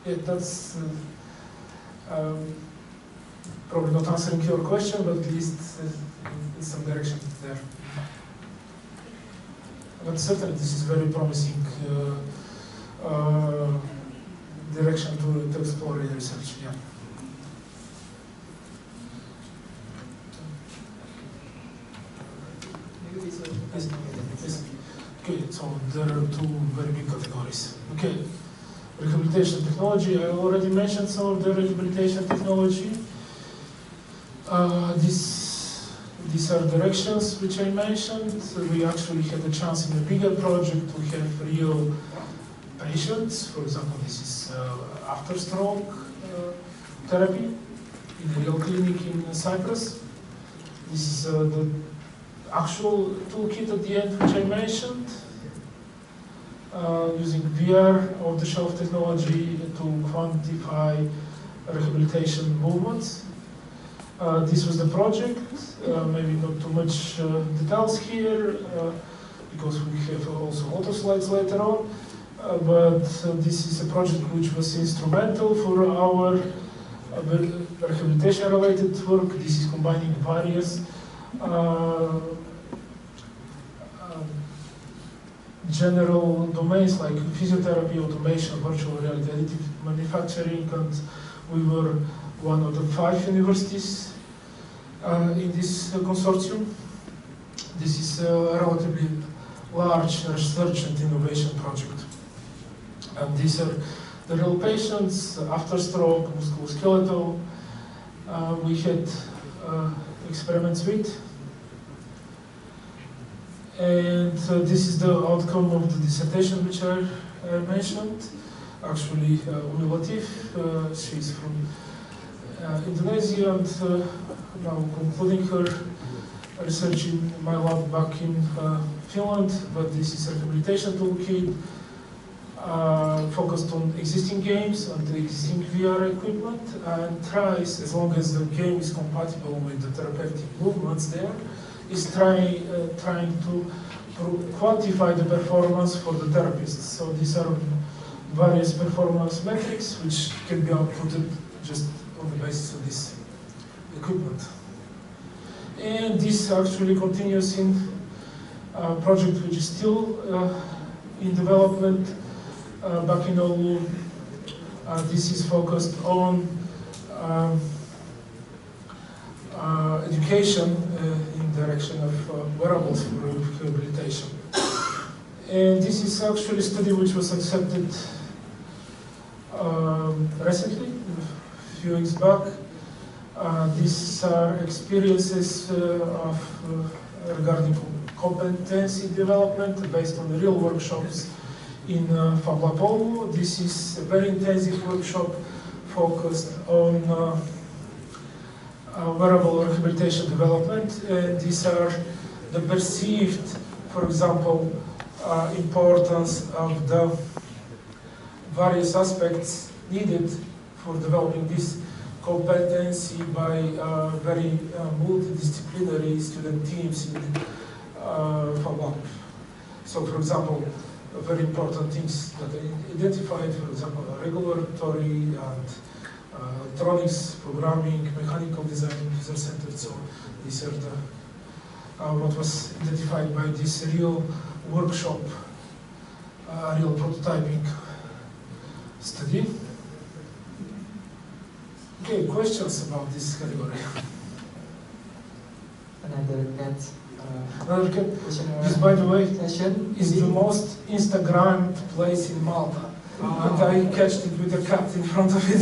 Yeah, that's probably not answering your question, but at least in some direction there. But certainly this is very promising direction to explore in research. Yeah. Yes. Okay, so there are two very big categories. Okay, rehabilitation technology. I already mentioned some of the rehabilitation technology. These are directions which I mentioned. We actually had a chance in a bigger project to have real patients. For example, this is after stroke therapy in a real clinic in Cyprus. This is the actual toolkit at the end which I mentioned, using VR off-the-shelf technology to quantify rehabilitation movements. This was the project, maybe not too much details here, because we have also auto slides later on, but this is a project which was instrumental for our rehabilitation-related work. This is combining various general domains like physiotherapy, automation, virtual reality, additive manufacturing, and we were one of the 5 universities in this consortium. This is a relatively large research and innovation project. And these are the real patients after stroke, musculoskeletal. We had experiments with. And this is the outcome of the dissertation which I mentioned. Actually, Umi Latif, she's from Indonesia, and now concluding her research in my lab back in Finland. But this is a rehabilitation toolkit focused on existing games and the existing VR equipment, and tries, as long as the game is compatible with the therapeutic movements there, is trying to quantify the performance for the therapists. So these are various performance metrics which can be outputted just on the basis of this equipment. And this actually continues in a project which is still in development back in Oulu. This is focused on education in direction of wearables for rehabilitation. And this is actually a study which was accepted recently, a few weeks back. These are experiences regarding competency development based on the real workshops in FabLab. This is a very intensive workshop focused on wearable rehabilitation development. These are the perceived, for example, importance of the various aspects needed for developing this competency by very multidisciplinary student teams in FabLab. So, for example, very important things that I identified, for example, regulatory and electronics, programming, mechanical design, user-centered. So these are the what was identified by this real workshop, real prototyping study. Okay, questions about this category? Another cat. This, by the way, is the most Instagrammed place in Malta. And I catched it with a cat in front of it.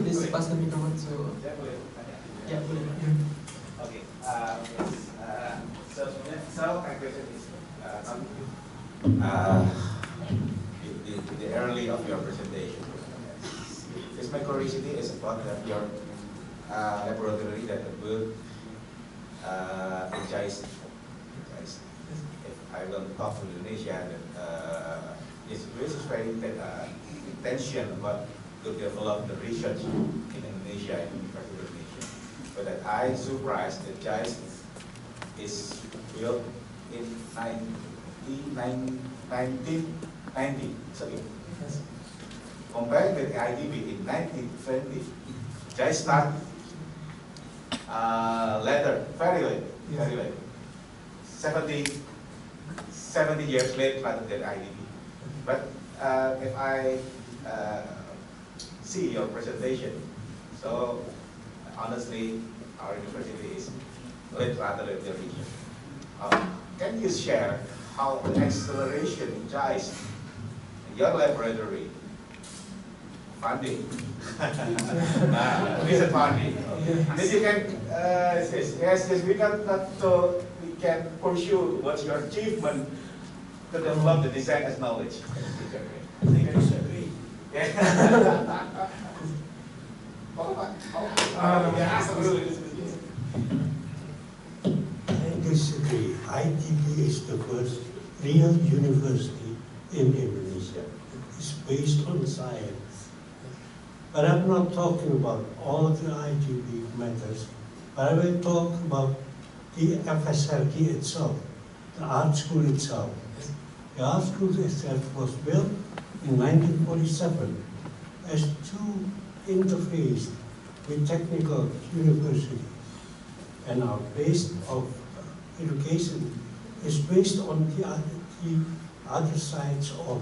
Please pass the microphone to... Yeah, okay. So my question is, the early of your presentation, is my curiosity is about your laboratory that built in JAIST. If I will talk to Indonesia, it's very intention about to develop the research in Indonesia, in particular Indonesia. But that I surprised that JAIST is built in 1990. So compared with IDB in 1920, JAIST started later, very late, very late. 70 years late rather than IDB. But if I see your presentation, so honestly, our university is late rather than early. Can you share how the acceleration in JAIST, your laboratory, funding, recent funding, then you can, yes, we can pursue what's your achievement to develop the design as knowledge. I disagree. I disagree. ITB is the first real university in Indonesia. It's based on science. But I'm not talking about all of the ITB matters, but I will talk about the FSRD itself, the art school itself. The art school itself was built in 1947 as to interface with technical universities, and our base of education is based on the other sides of,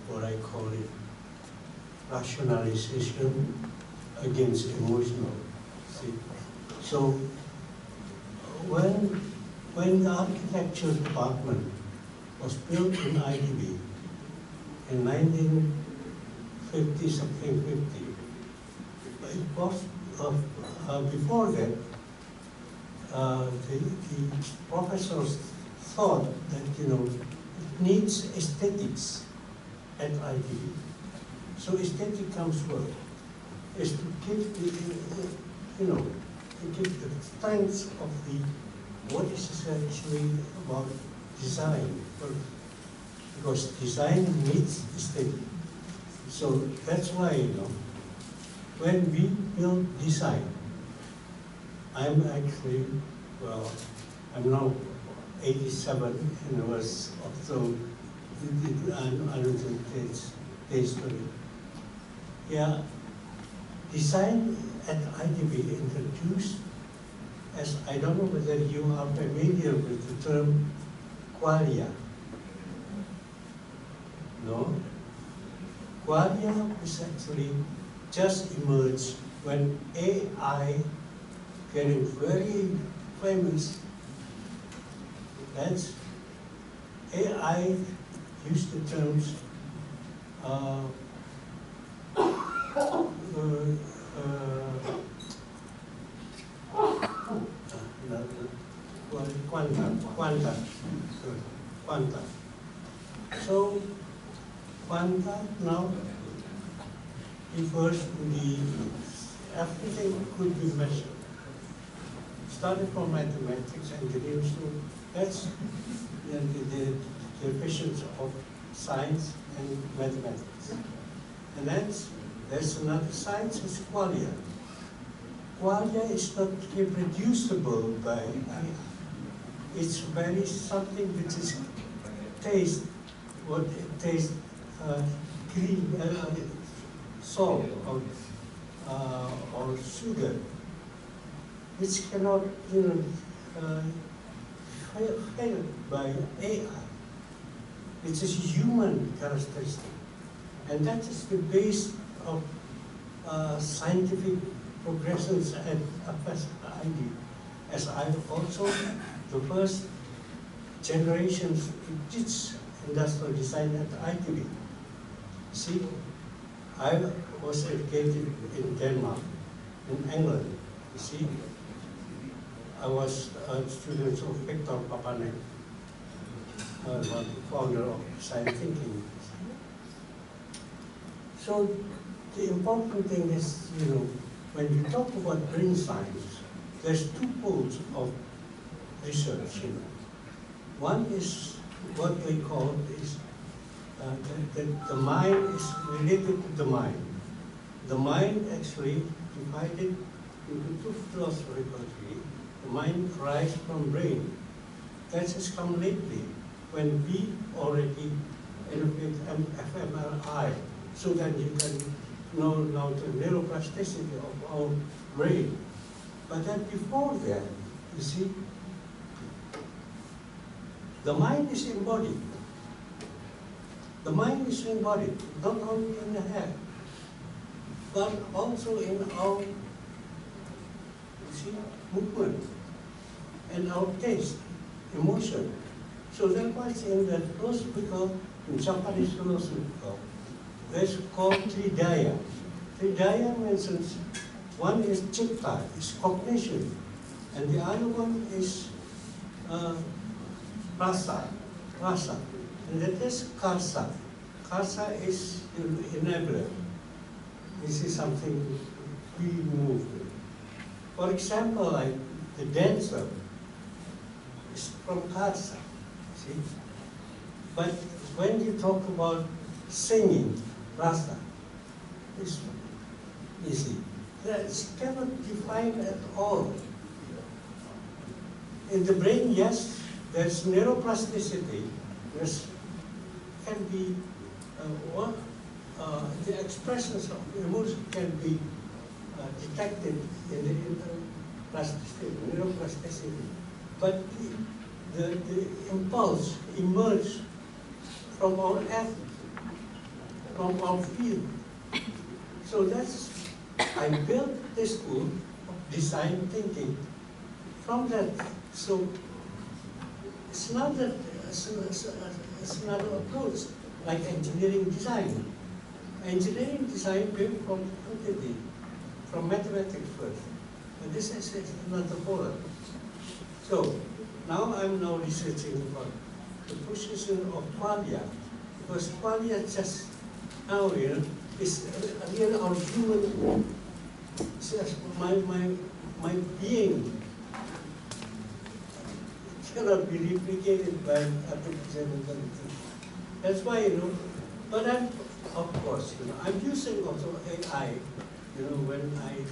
what I call it, rationalization against emotional. See? So when the architecture department was built in IDB in 1950 something 50, it was before that the professors thought that it needs aesthetics at IDB. So aesthetic comes first, is to give the to give the strength of what is essentially about design first, because design needs aesthetic. So that's why when we build design, I'm actually, well, I'm now 87 and was also another case study. Yeah, design at IDB introduced, as I don't know whether you are familiar with the term qualia. No? Qualia is actually just emerged when AI getting very famous. That's AI used the terms quanta. So quanta now refers to the everything could be measured. Started from mathematics, engineering, so that's the divisions of science and mathematics. And there's another science, is qualia. Qualia is not reproducible by AI. It's very something which is taste, what it tastes, green, salt or sugar, which cannot, failed by AI. It is human characteristic, and that is the base of scientific progressions at FSRD, as I also the first generations to teach industrial design at ITB. See, I was educated in Denmark, in England. You see, I was a student of Victor Papanek, the founder of design thinking. So the important thing is, when you talk about brain science, there's two poles of research. One is what we call is the mind is related to the mind. The mind actually divided into two philosophically. The mind derives from brain. That has come lately when we already innovate fMRI, so that you can know now the neuroplasticity of our brain. But then before that, you see, the mind is embodied. The mind is embodied, not only in the head, but also in our movement and our taste, emotion. So that's why in the philosophical, in Japanese philosophical, there's called Tridaya. Tridaya mentions one is chitta, is cognition, and the other one is rasa, and that is karsa. Karsa is enabler. This is something we move with. For example, like the dancer is from karsa, see? But when you talk about singing, rasa, it's easy. It's cannot define at all. In the brain, yes, there's neuroplasticity. There can be the expressions of emotion can be detected in the neuroplasticity. But the impulse emerges from our effort, from our field. So that's, I built this school of design thinking from that. So it's not that, it's another approach like engineering design. Engineering design came from quantity, from mathematics first. And this is another problem. So now I'm now researching about the position of qualia, because qualia just now is again our human, my being cannot be replicated by artificial intelligence. That's why, but I'm, of course, I'm using also AI, when I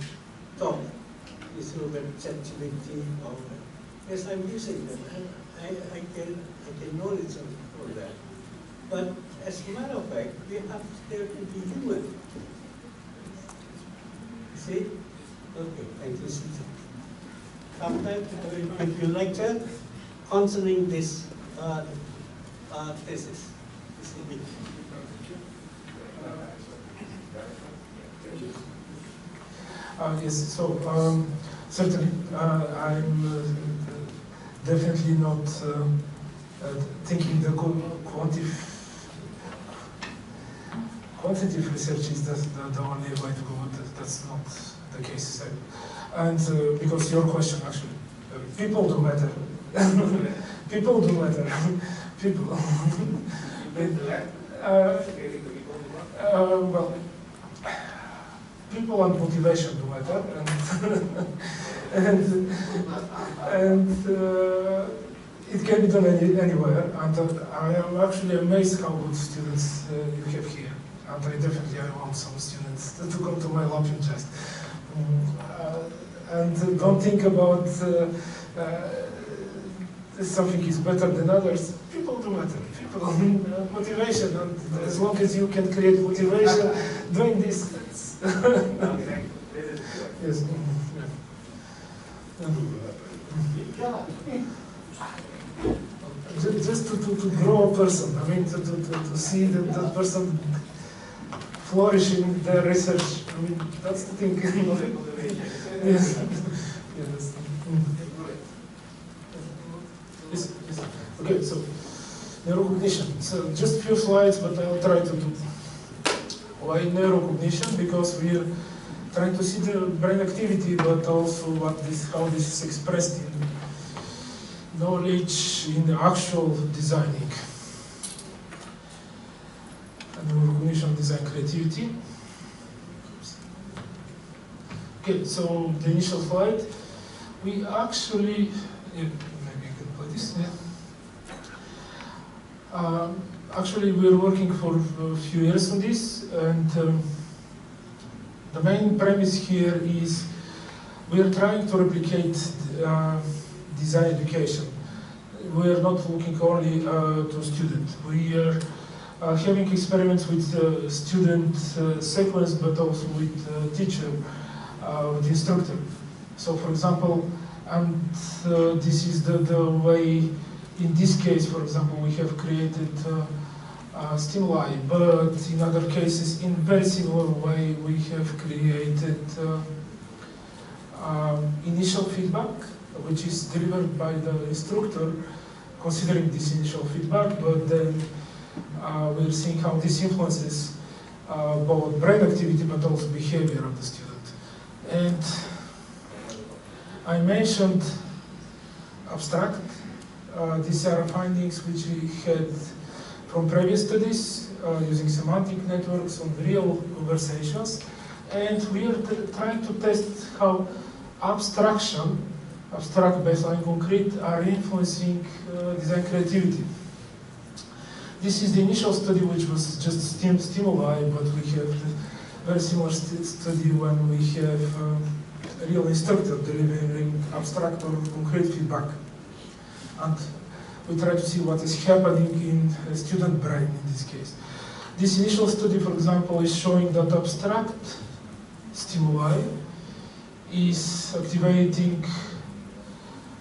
talk. is over ChatGPT or yes, I'm using them. I can knowledge of all that. But as a matter of fact, we have there to be human. See? Okay, thank you. Sometimes if you lecture concerning this thesis. Yes, so certainly I'm definitely not thinking the quantitative research is the only way to go. That's not the case. And because your question actually, people do matter. People do matter. People. Well, people and motivation do matter, and it can be done anywhere. And I am actually amazed how good students you have here. And I definitely want some students to come to my lab in JAIST. And don't think about something is better than others. People do matter. People, motivation, and as long as you can create motivation doing this, yes. Just to grow a person. I mean, to see that person flourishing in their research. I mean, that's the thing. Yes. Yes. Yes. Okay, so neurocognition. So just a few slides, but I'll try to do. Why neurocognition? Because we're trying to see the brain activity, but also how this is expressed in knowledge, in the actual designing. And neurocognition, design creativity. Okay, so the initial slide. We actually, maybe I can play this. Yeah. Actually, we're working for a few years on this, and the main premise here is we are trying to replicate design education. We are not looking only to students. We are having experiments with student sequence, but also with teacher, with instructor. So, for example, and this is the way. In this case, for example, we have created stimuli, but in other cases, in very similar way, we have created initial feedback, which is delivered by the instructor, considering this initial feedback, but then we're seeing how this influences both brain activity, but also behavior of the student. And I mentioned abstract. These are findings which we had from previous studies using semantic networks on real conversations, and we are trying to test how abstract baseline concrete are influencing design creativity. This is the initial study, which was just stimuli, but we have a very similar study when we have a real instructor delivering abstract or concrete feedback. And we try to see what is happening in a student brain in this case. This initial study, for example, is showing that abstract stimuli is activating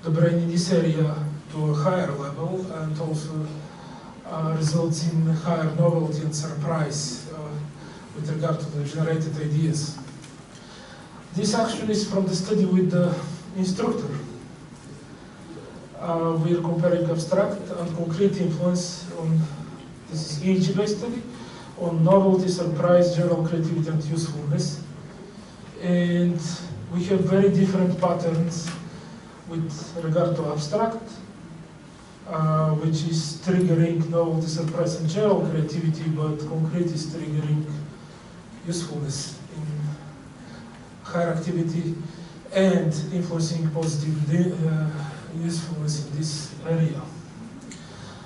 the brain in this area to a higher level, and also results in higher novelty and surprise with regard to the generated ideas. This actually is from the study with the instructor. We are comparing abstract and concrete influence on, this is EEG-based study, on novelty, surprise, general creativity, and usefulness. And we have very different patterns with regard to abstract, which is triggering novelty, surprise, and general creativity, but concrete is triggering usefulness in higher activity and influencing positively usefulness in this area.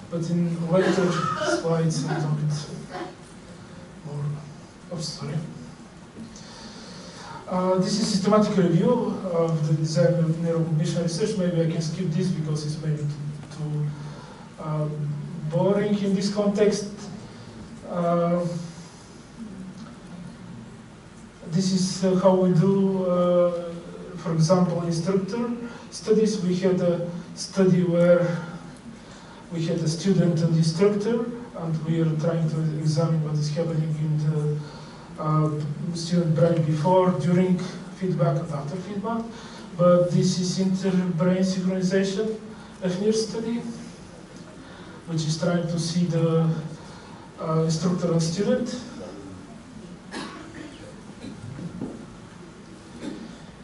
But in later slides, a little bit more. Oh, sorry. This is systematic review of the design of neurocognition research. Maybe I can skip this because it's maybe too boring in this context. This is how we do, for example, instructor studies. We had a study where we had a student and instructor, and we are trying to examine what is happening in the student brain before, during feedback, and after feedback. But this is inter-brain synchronization FNIR study, which is trying to see the instructor and student.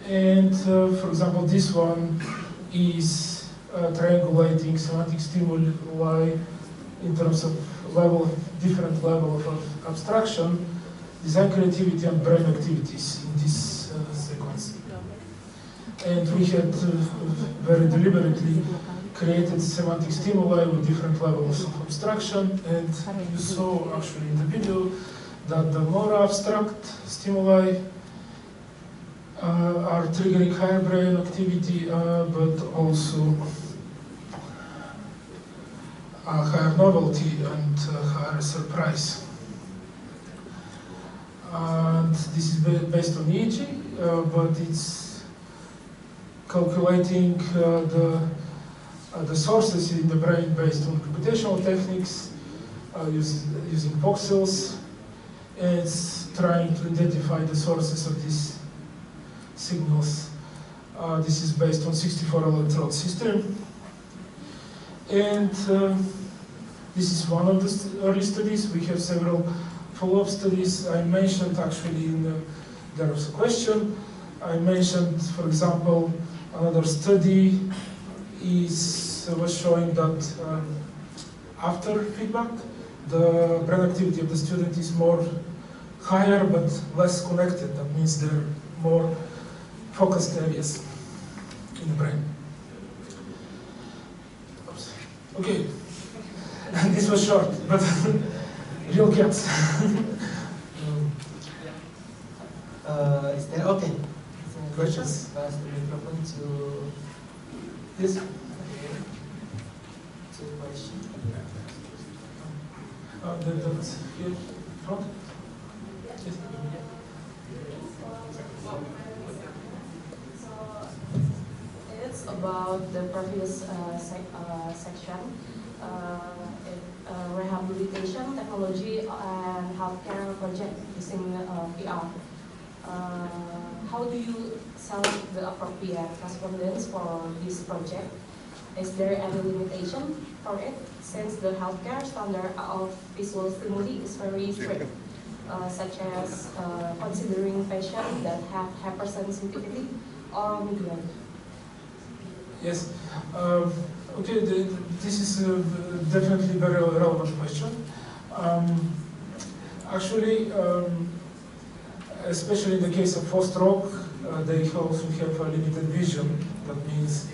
And for example, this one is triangulating semantic stimuli in terms of different level of abstraction, design creativity, and brain activities in this sequence. And we had very deliberately created semantic stimuli with different levels of abstraction, and you saw actually in the video that the more abstract stimuli are triggering higher brain activity, but also higher novelty and higher surprise. And this is based on EEG, but it's calculating the sources in the brain based on computational techniques, using voxels, and it's trying to identify the sources of these signals. This is based on 64 electrode system. And this is one of the early studies. We have several follow-up studies. I mentioned actually there was a question. I mentioned, for example, another study was showing that after feedback, the brain activity of the student is more higher but less connected. That means there are more focused areas in the brain. Oops. Okay, this was short, but real cats. Is there okay? Questions? Pass the microphone to this. Okay. Two questions. That's here front. Yes. It's about the previous section, rehabilitation technology and healthcare project using VR. How do you select the appropriate respondents for this project? Is there any limitation for it, since the healthcare standard of visual stimuli is very strict, such as considering patients that have hypersensitivity or migraine? Yes. Okay, this is definitely a very relevant question. Actually, especially in the case of post-stroke, they also have a limited vision. That means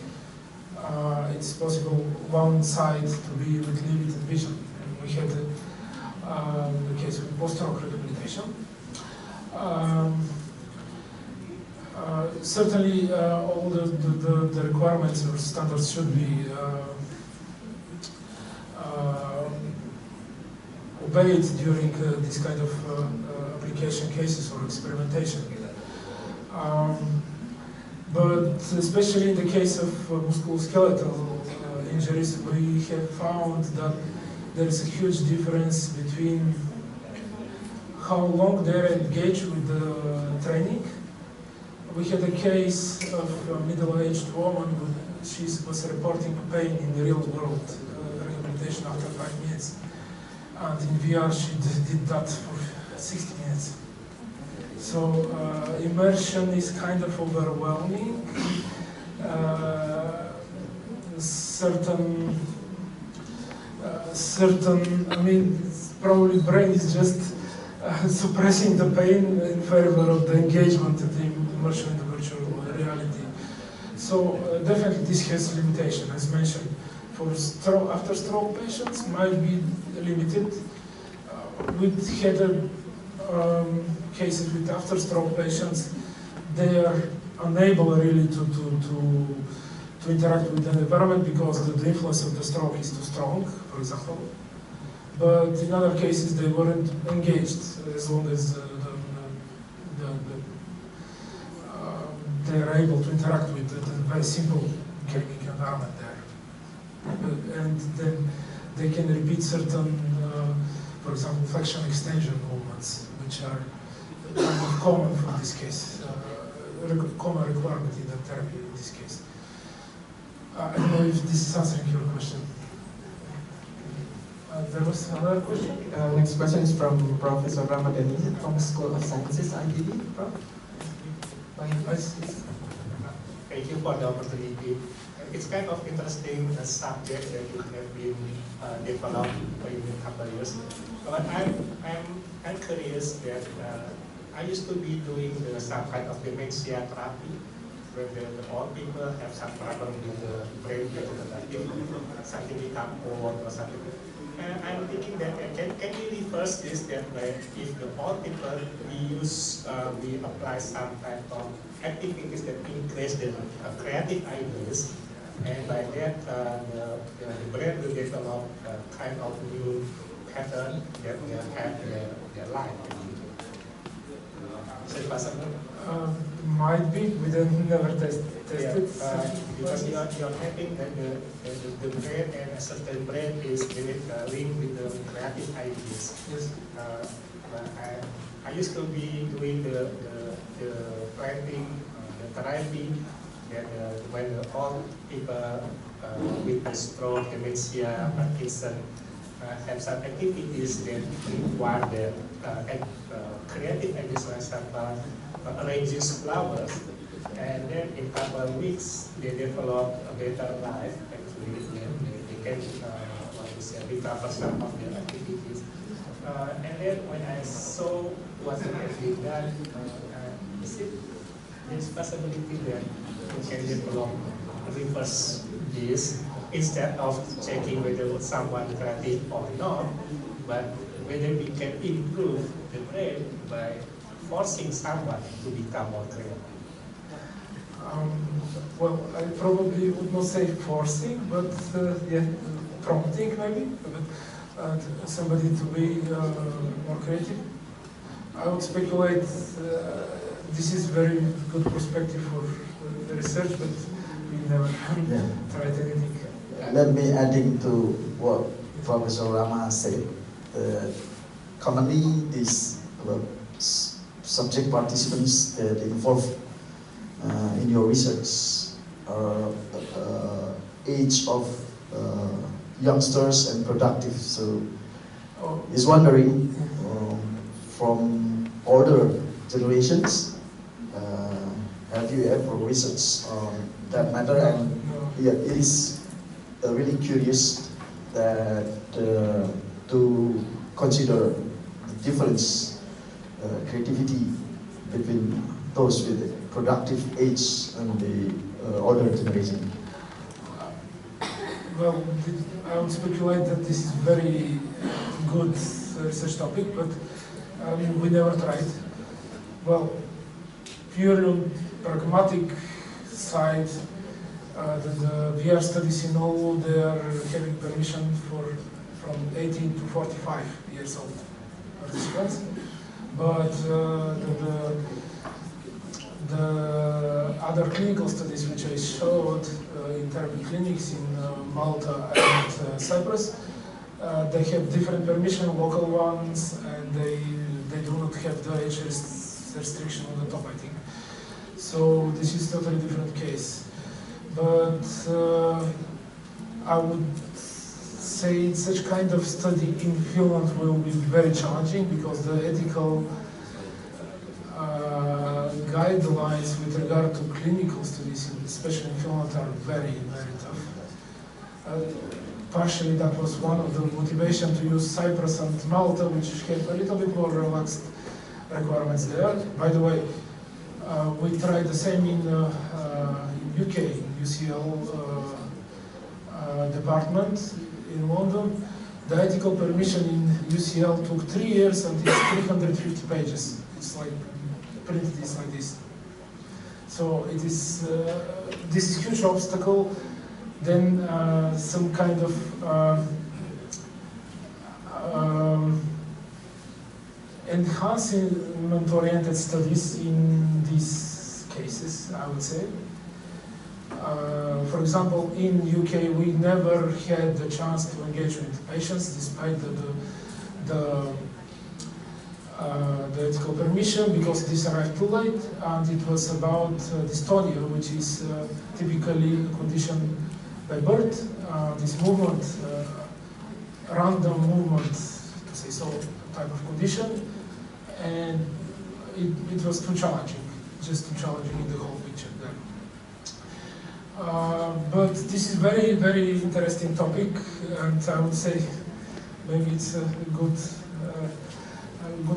it's possible one side to be with limited vision. And we had the case of post-stroke rehabilitation. Certainly, all the requirements or standards should be obeyed during this kind of application cases or experimentation. But especially in the case of musculoskeletal injuries, we have found that there is a huge difference between how long they are engaged with the training. We had a case of a middle-aged woman who she was reporting pain in the real world, rehabilitation after 5 minutes. And in VR she did that for 60 minutes. So immersion is kind of overwhelming. Certain, I mean, probably brain is just suppressing the pain in favor of the engagement of the immersion in the virtual reality. So definitely this has limitation, as mentioned. For after stroke patients might be limited. We had cases with after stroke patients they are unable really to interact with the environment because the influence of the stroke is too strong, for example. But in other cases, they weren't engaged as long as they are able to interact with the very simple gaming environment there. And then they can repeat certain, for example, flexion extension movements, which are kind of common for this case, common requirement in the therapy in this case. I don't know if this is answering your question. There was another question? Next question is from Professor Ramadhani from School of Sciences, ITB. Prof? Thank you for the opportunity. It's kind of interesting subject that you have been developed in a couple of years. But I'm curious that I used to be doing some kind of dementia therapy, where the old people have some problem with the brain degenerative, something become old or something. And I'm thinking that can we reverse this, that if the old people we apply some type of activities that increase the creative ideas, and by that the brain will develop a kind of new pattern that will have their life. Is it possible? Might be. We never tested. Because you're having that the brain and a certain brain is linked with the creative ideas. Yes. I used to be doing the planting, the therapy, that when all people with the stroke, dementia, Parkinson have some activities that require the creative ideas, for example, arranging flowers, and then in a couple of weeks they develop a better life. Actually, they can recover some of their activities. And then when I saw what has been done, there's possibility that we can develop reverse this instead of checking whether someone creative or not, but whether we can improve the brain by forcing someone to become more creative. Well, I probably would not say forcing, but yeah, prompting maybe, but somebody to be more creative. I would speculate this is very good perspective for the research, but we never tried anything. Let me adding to what Professor Rama said. Commonly, these subject participants that involved in your research are age of youngsters and productive. So, is wondering from older generations, have you ever researched on that matter? And yeah, it is really curious that to consider the difference creativity between those with the productive age and the older generation. Well, I would speculate that this is very good research topic, but I mean, we never tried. Well, purely pragmatic side, the VR studies in Oulu, they are having permission from 18 to 45 years old participants. But the other clinical studies which I showed in therapy clinics in Malta and Cyprus, they have different permission, local ones, and they do not have the age restriction on the top, I think. So this is totally different case. But I would say such kind of study in Finland will be very challenging because the ethical guidelines with regard to clinical studies, especially in Finland, are very, very tough. Partially that was one of the motivation to use Cyprus and Malta, which have a little bit more relaxed requirements there. By the way, we tried the same in UK, in UCL department in London. The ethical permission in UCL took 3 years and it's 350 pages. It's like printed like this. So it is this is huge obstacle. Then some kind of enhancement-oriented studies in these cases, I would say. For example, in UK, we never had the chance to engage with patients despite the ethical permission, because this arrived too late, and it was about dystonia, which is typically a condition by birth. This movement, random movement, to say so, type of condition, and it was too challenging, just too challenging in the whole picture there. But this is very, very interesting topic, and I would say maybe it's a good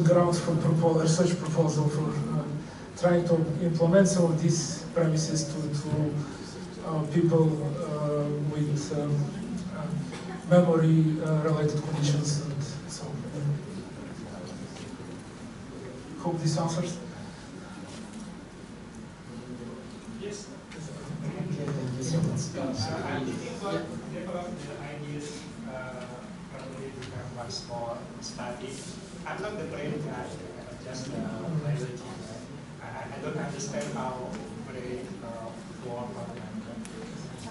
ground for research proposal for trying to implement some of these premises to people with memory-related conditions, and so hope this answers. Yes. So I think what develop the ideas probably become much more studied. I'm not the brain guy, I'm just a biology guy. I don't understand how brain work or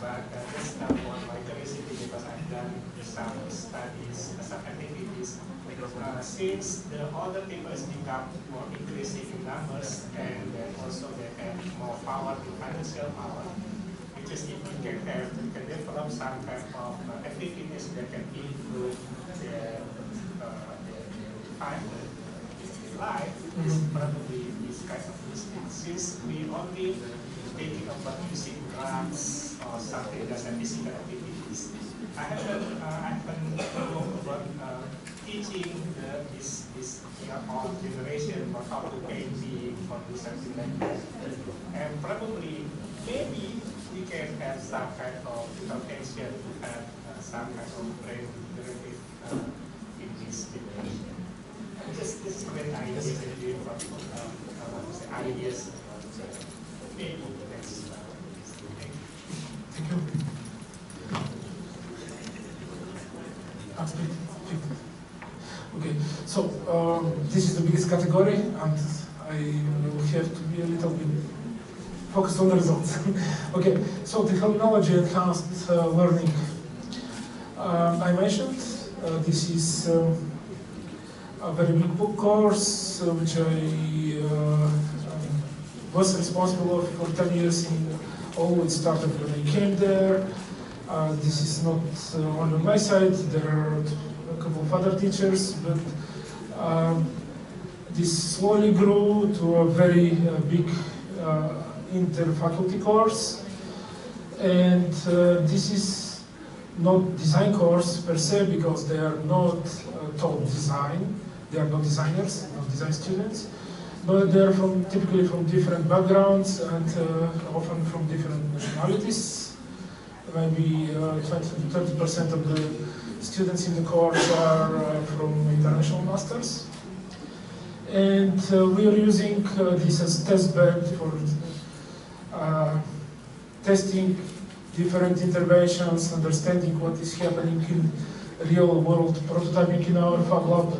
but that's what my curiosity, because I've done some studies, some activities. Since the older people has become more increasing in numbers, and also they have more power, financial power, which is if you can develop some kind of activities that can improve their life, is probably this kind of mistake. Since we only thinking about using drugs or something that's a physical activities, I haven't known about teaching this young generation about how to painting or do something like that. And probably, maybe we can have some kind of intention to have some kind of brain derivative in this generation. Just this great ideas that you from ideas. Maybe next. Thank you. Okay, so this is the biggest category, and I will have to be a little bit focused on the results. Okay, so the terminology enhanced learning. I mentioned this is a very big book course, which I was responsible for 10 years in Oulu. It started when I came there. This is not only on my side, there are a couple of other teachers, but this slowly grew to a very big inter-faculty course. And this is not design course per se, because they are not taught design. They are not designers, not design students, but they are typically from different backgrounds and often from different nationalities. Maybe 20 to 30% of the students in the course are from international masters. And we are using this as test bed for testing different interventions, understanding what is happening in real world, prototyping in our Fab Lab,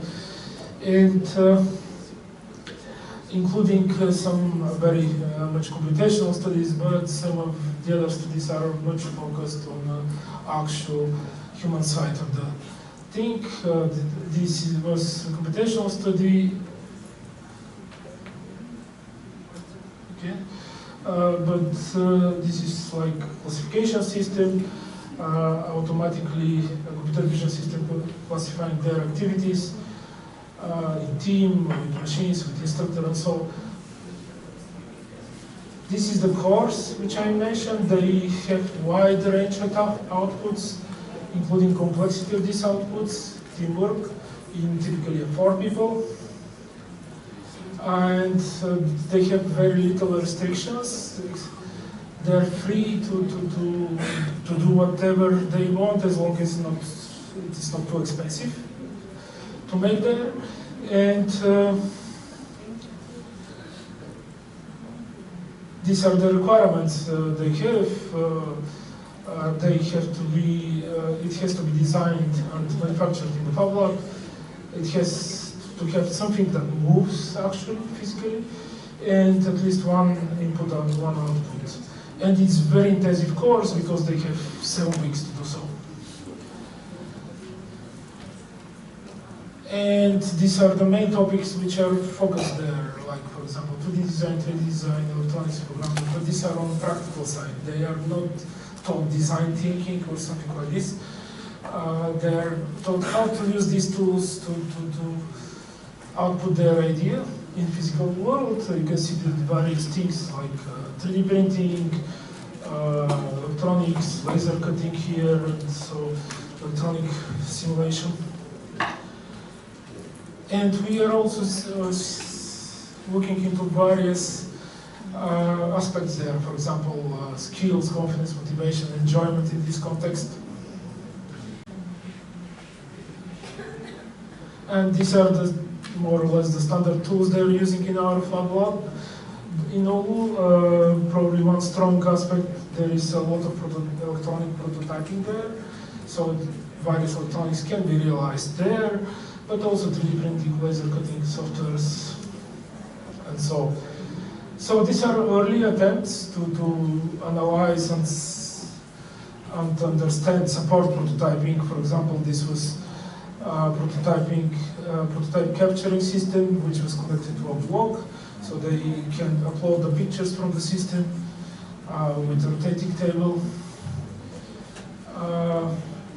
and including some very much computational studies, but some of the other studies are much focused on actual human side of the thing. This was a computational study. Okay. But this is like classification system, automatically a computer vision system classifying their activities in team, with machines, with instructor, and so. This is the course which I mentioned. They have wide range of outputs, including complexity of these outputs, teamwork, in typically 4 people. And they have very little restrictions. They're free to do whatever they want, as long as it is not too expensive to make there. And these are the requirements they have. They have to be, it has to be designed and manufactured in the Fab Lab. It has to have something that moves actually physically, and at least one input and one output. And it's a very intensive course because they have 7 weeks to do so. And these are the main topics which are focused there, like for example 2D design, 3D design, electronics programming, but these are on the practical side. They are not taught design thinking or something like this. They are taught how to use these tools to output their idea in physical world. So you can see the various things like 3D printing, electronics, laser cutting here, and so electronic simulation. And we are also looking into various aspects there, for example, skills, confidence, motivation, enjoyment in this context. And these are the more or less the standard tools they're using in our Fab Lab. In Oulu, probably one strong aspect, there is a lot of electronic prototyping there, so various electronics can be realized there, but also 3D printing, laser cutting softwares, and so. So these are early attempts to analyze and understand support prototyping. For example, this was prototype capturing system, which was connected to a blog, so they can upload the pictures from the system with a rotating table.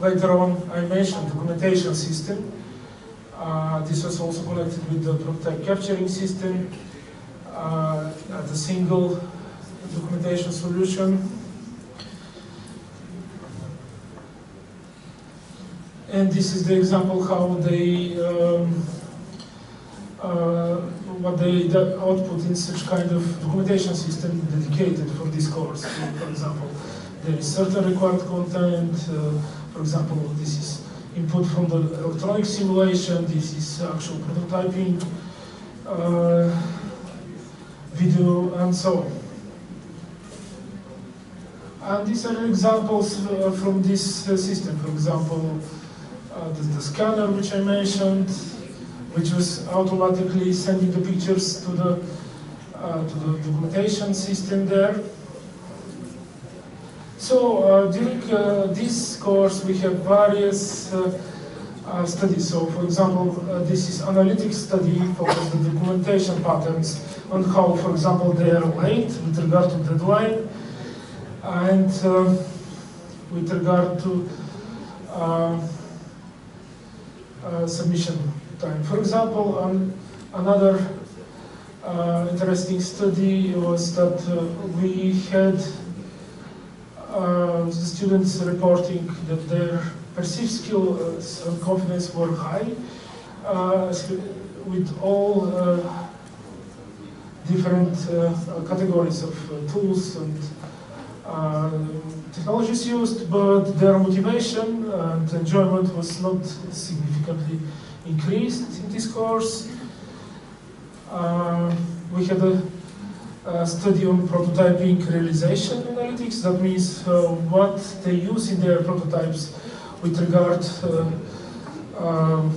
Later on, I mentioned documentation system. This was also connected with the prototype capturing system, the single documentation solution. And this is the example how they, what they output in such kind of documentation system dedicated for this course. For example, there is certain required content. For example, this is input from the electronic simulation. This is actual prototyping video, and so on. And these are examples from this system. For example, the scanner which I mentioned, which was automatically sending the pictures to the documentation system there. So during this course we have various studies. So for example, this is analytics study focused on documentation patterns on how, for example, they are late with regard to deadline and with regard to submission time. For example, another interesting study was that we had the students reporting that their perceived skills and confidence were high with all different categories of tools and technologies used, but their motivation and enjoyment was not significantly increased in this course. We had a study on prototyping realization analytics. That means what they use in their prototypes with regard and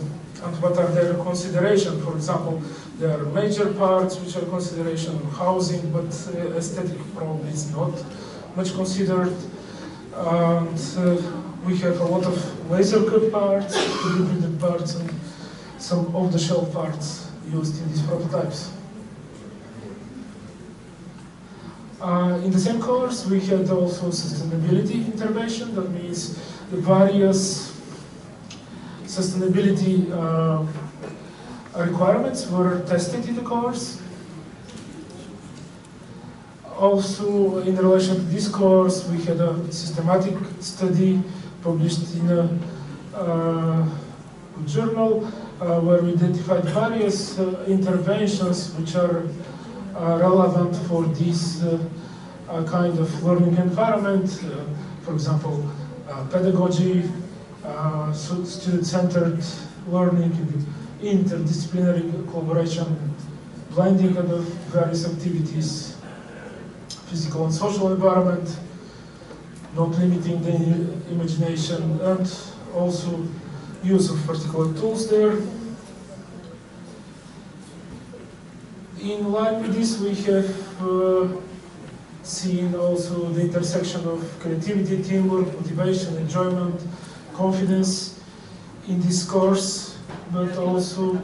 what are their considerations. For example, there are major parts which are consideration of housing, but aesthetic probably is not much considered. And we have a lot of laser cut parts, 3D printed parts, and some off-the-shelf parts used in these prototypes. In the same course, we had also sustainability intervention. That means the various sustainability requirements were tested in the course. Also, in relation to this course, we had a systematic study published in a journal where we identified various interventions which are relevant for this kind of learning environment. For example, pedagogy, student-centered learning, interdisciplinary collaboration, blending of the various activities, physical and social environment, not limiting the imagination, and also use of particular tools there. In line with this, we have seen also the intersection of creativity, teamwork, motivation, enjoyment, confidence in this course, but also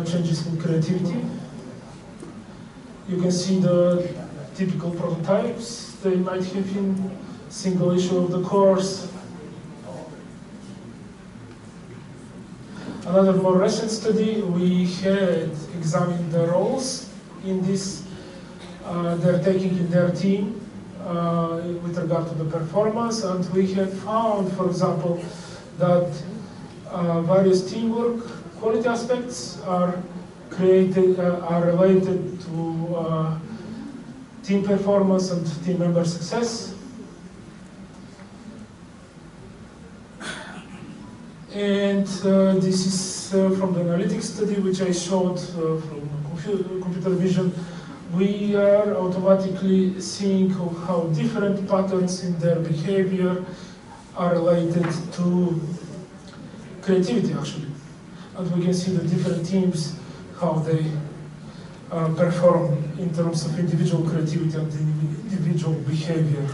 changes in creativity. You can see the typical prototypes they might have in single issue of the course. Another more recent study, we had examined the roles in this they're taking in their team with regard to the performance, and we have found, for example, that various teamwork quality aspects are related to team performance and team member success. And this is from the analytics study which I showed from computer vision. We are automatically seeing how different patterns in their behavior are related to creativity, actually. And we can see the different teams, how they perform in terms of individual creativity and individual behavior.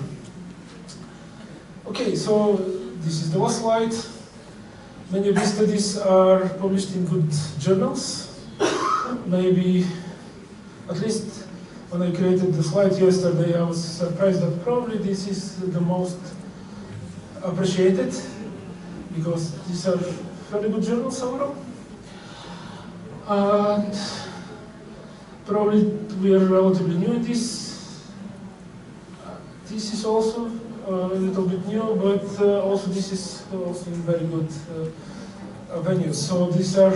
Okay, so this is the last slide. Many of these studies are published in good journals. Maybe, at least when I created the slide yesterday, I was surprised that probably this is the most appreciated, because these are fairly good journals overall. And probably we are relatively new in this. This is also a little bit new, but also this is also in very good venues. So these are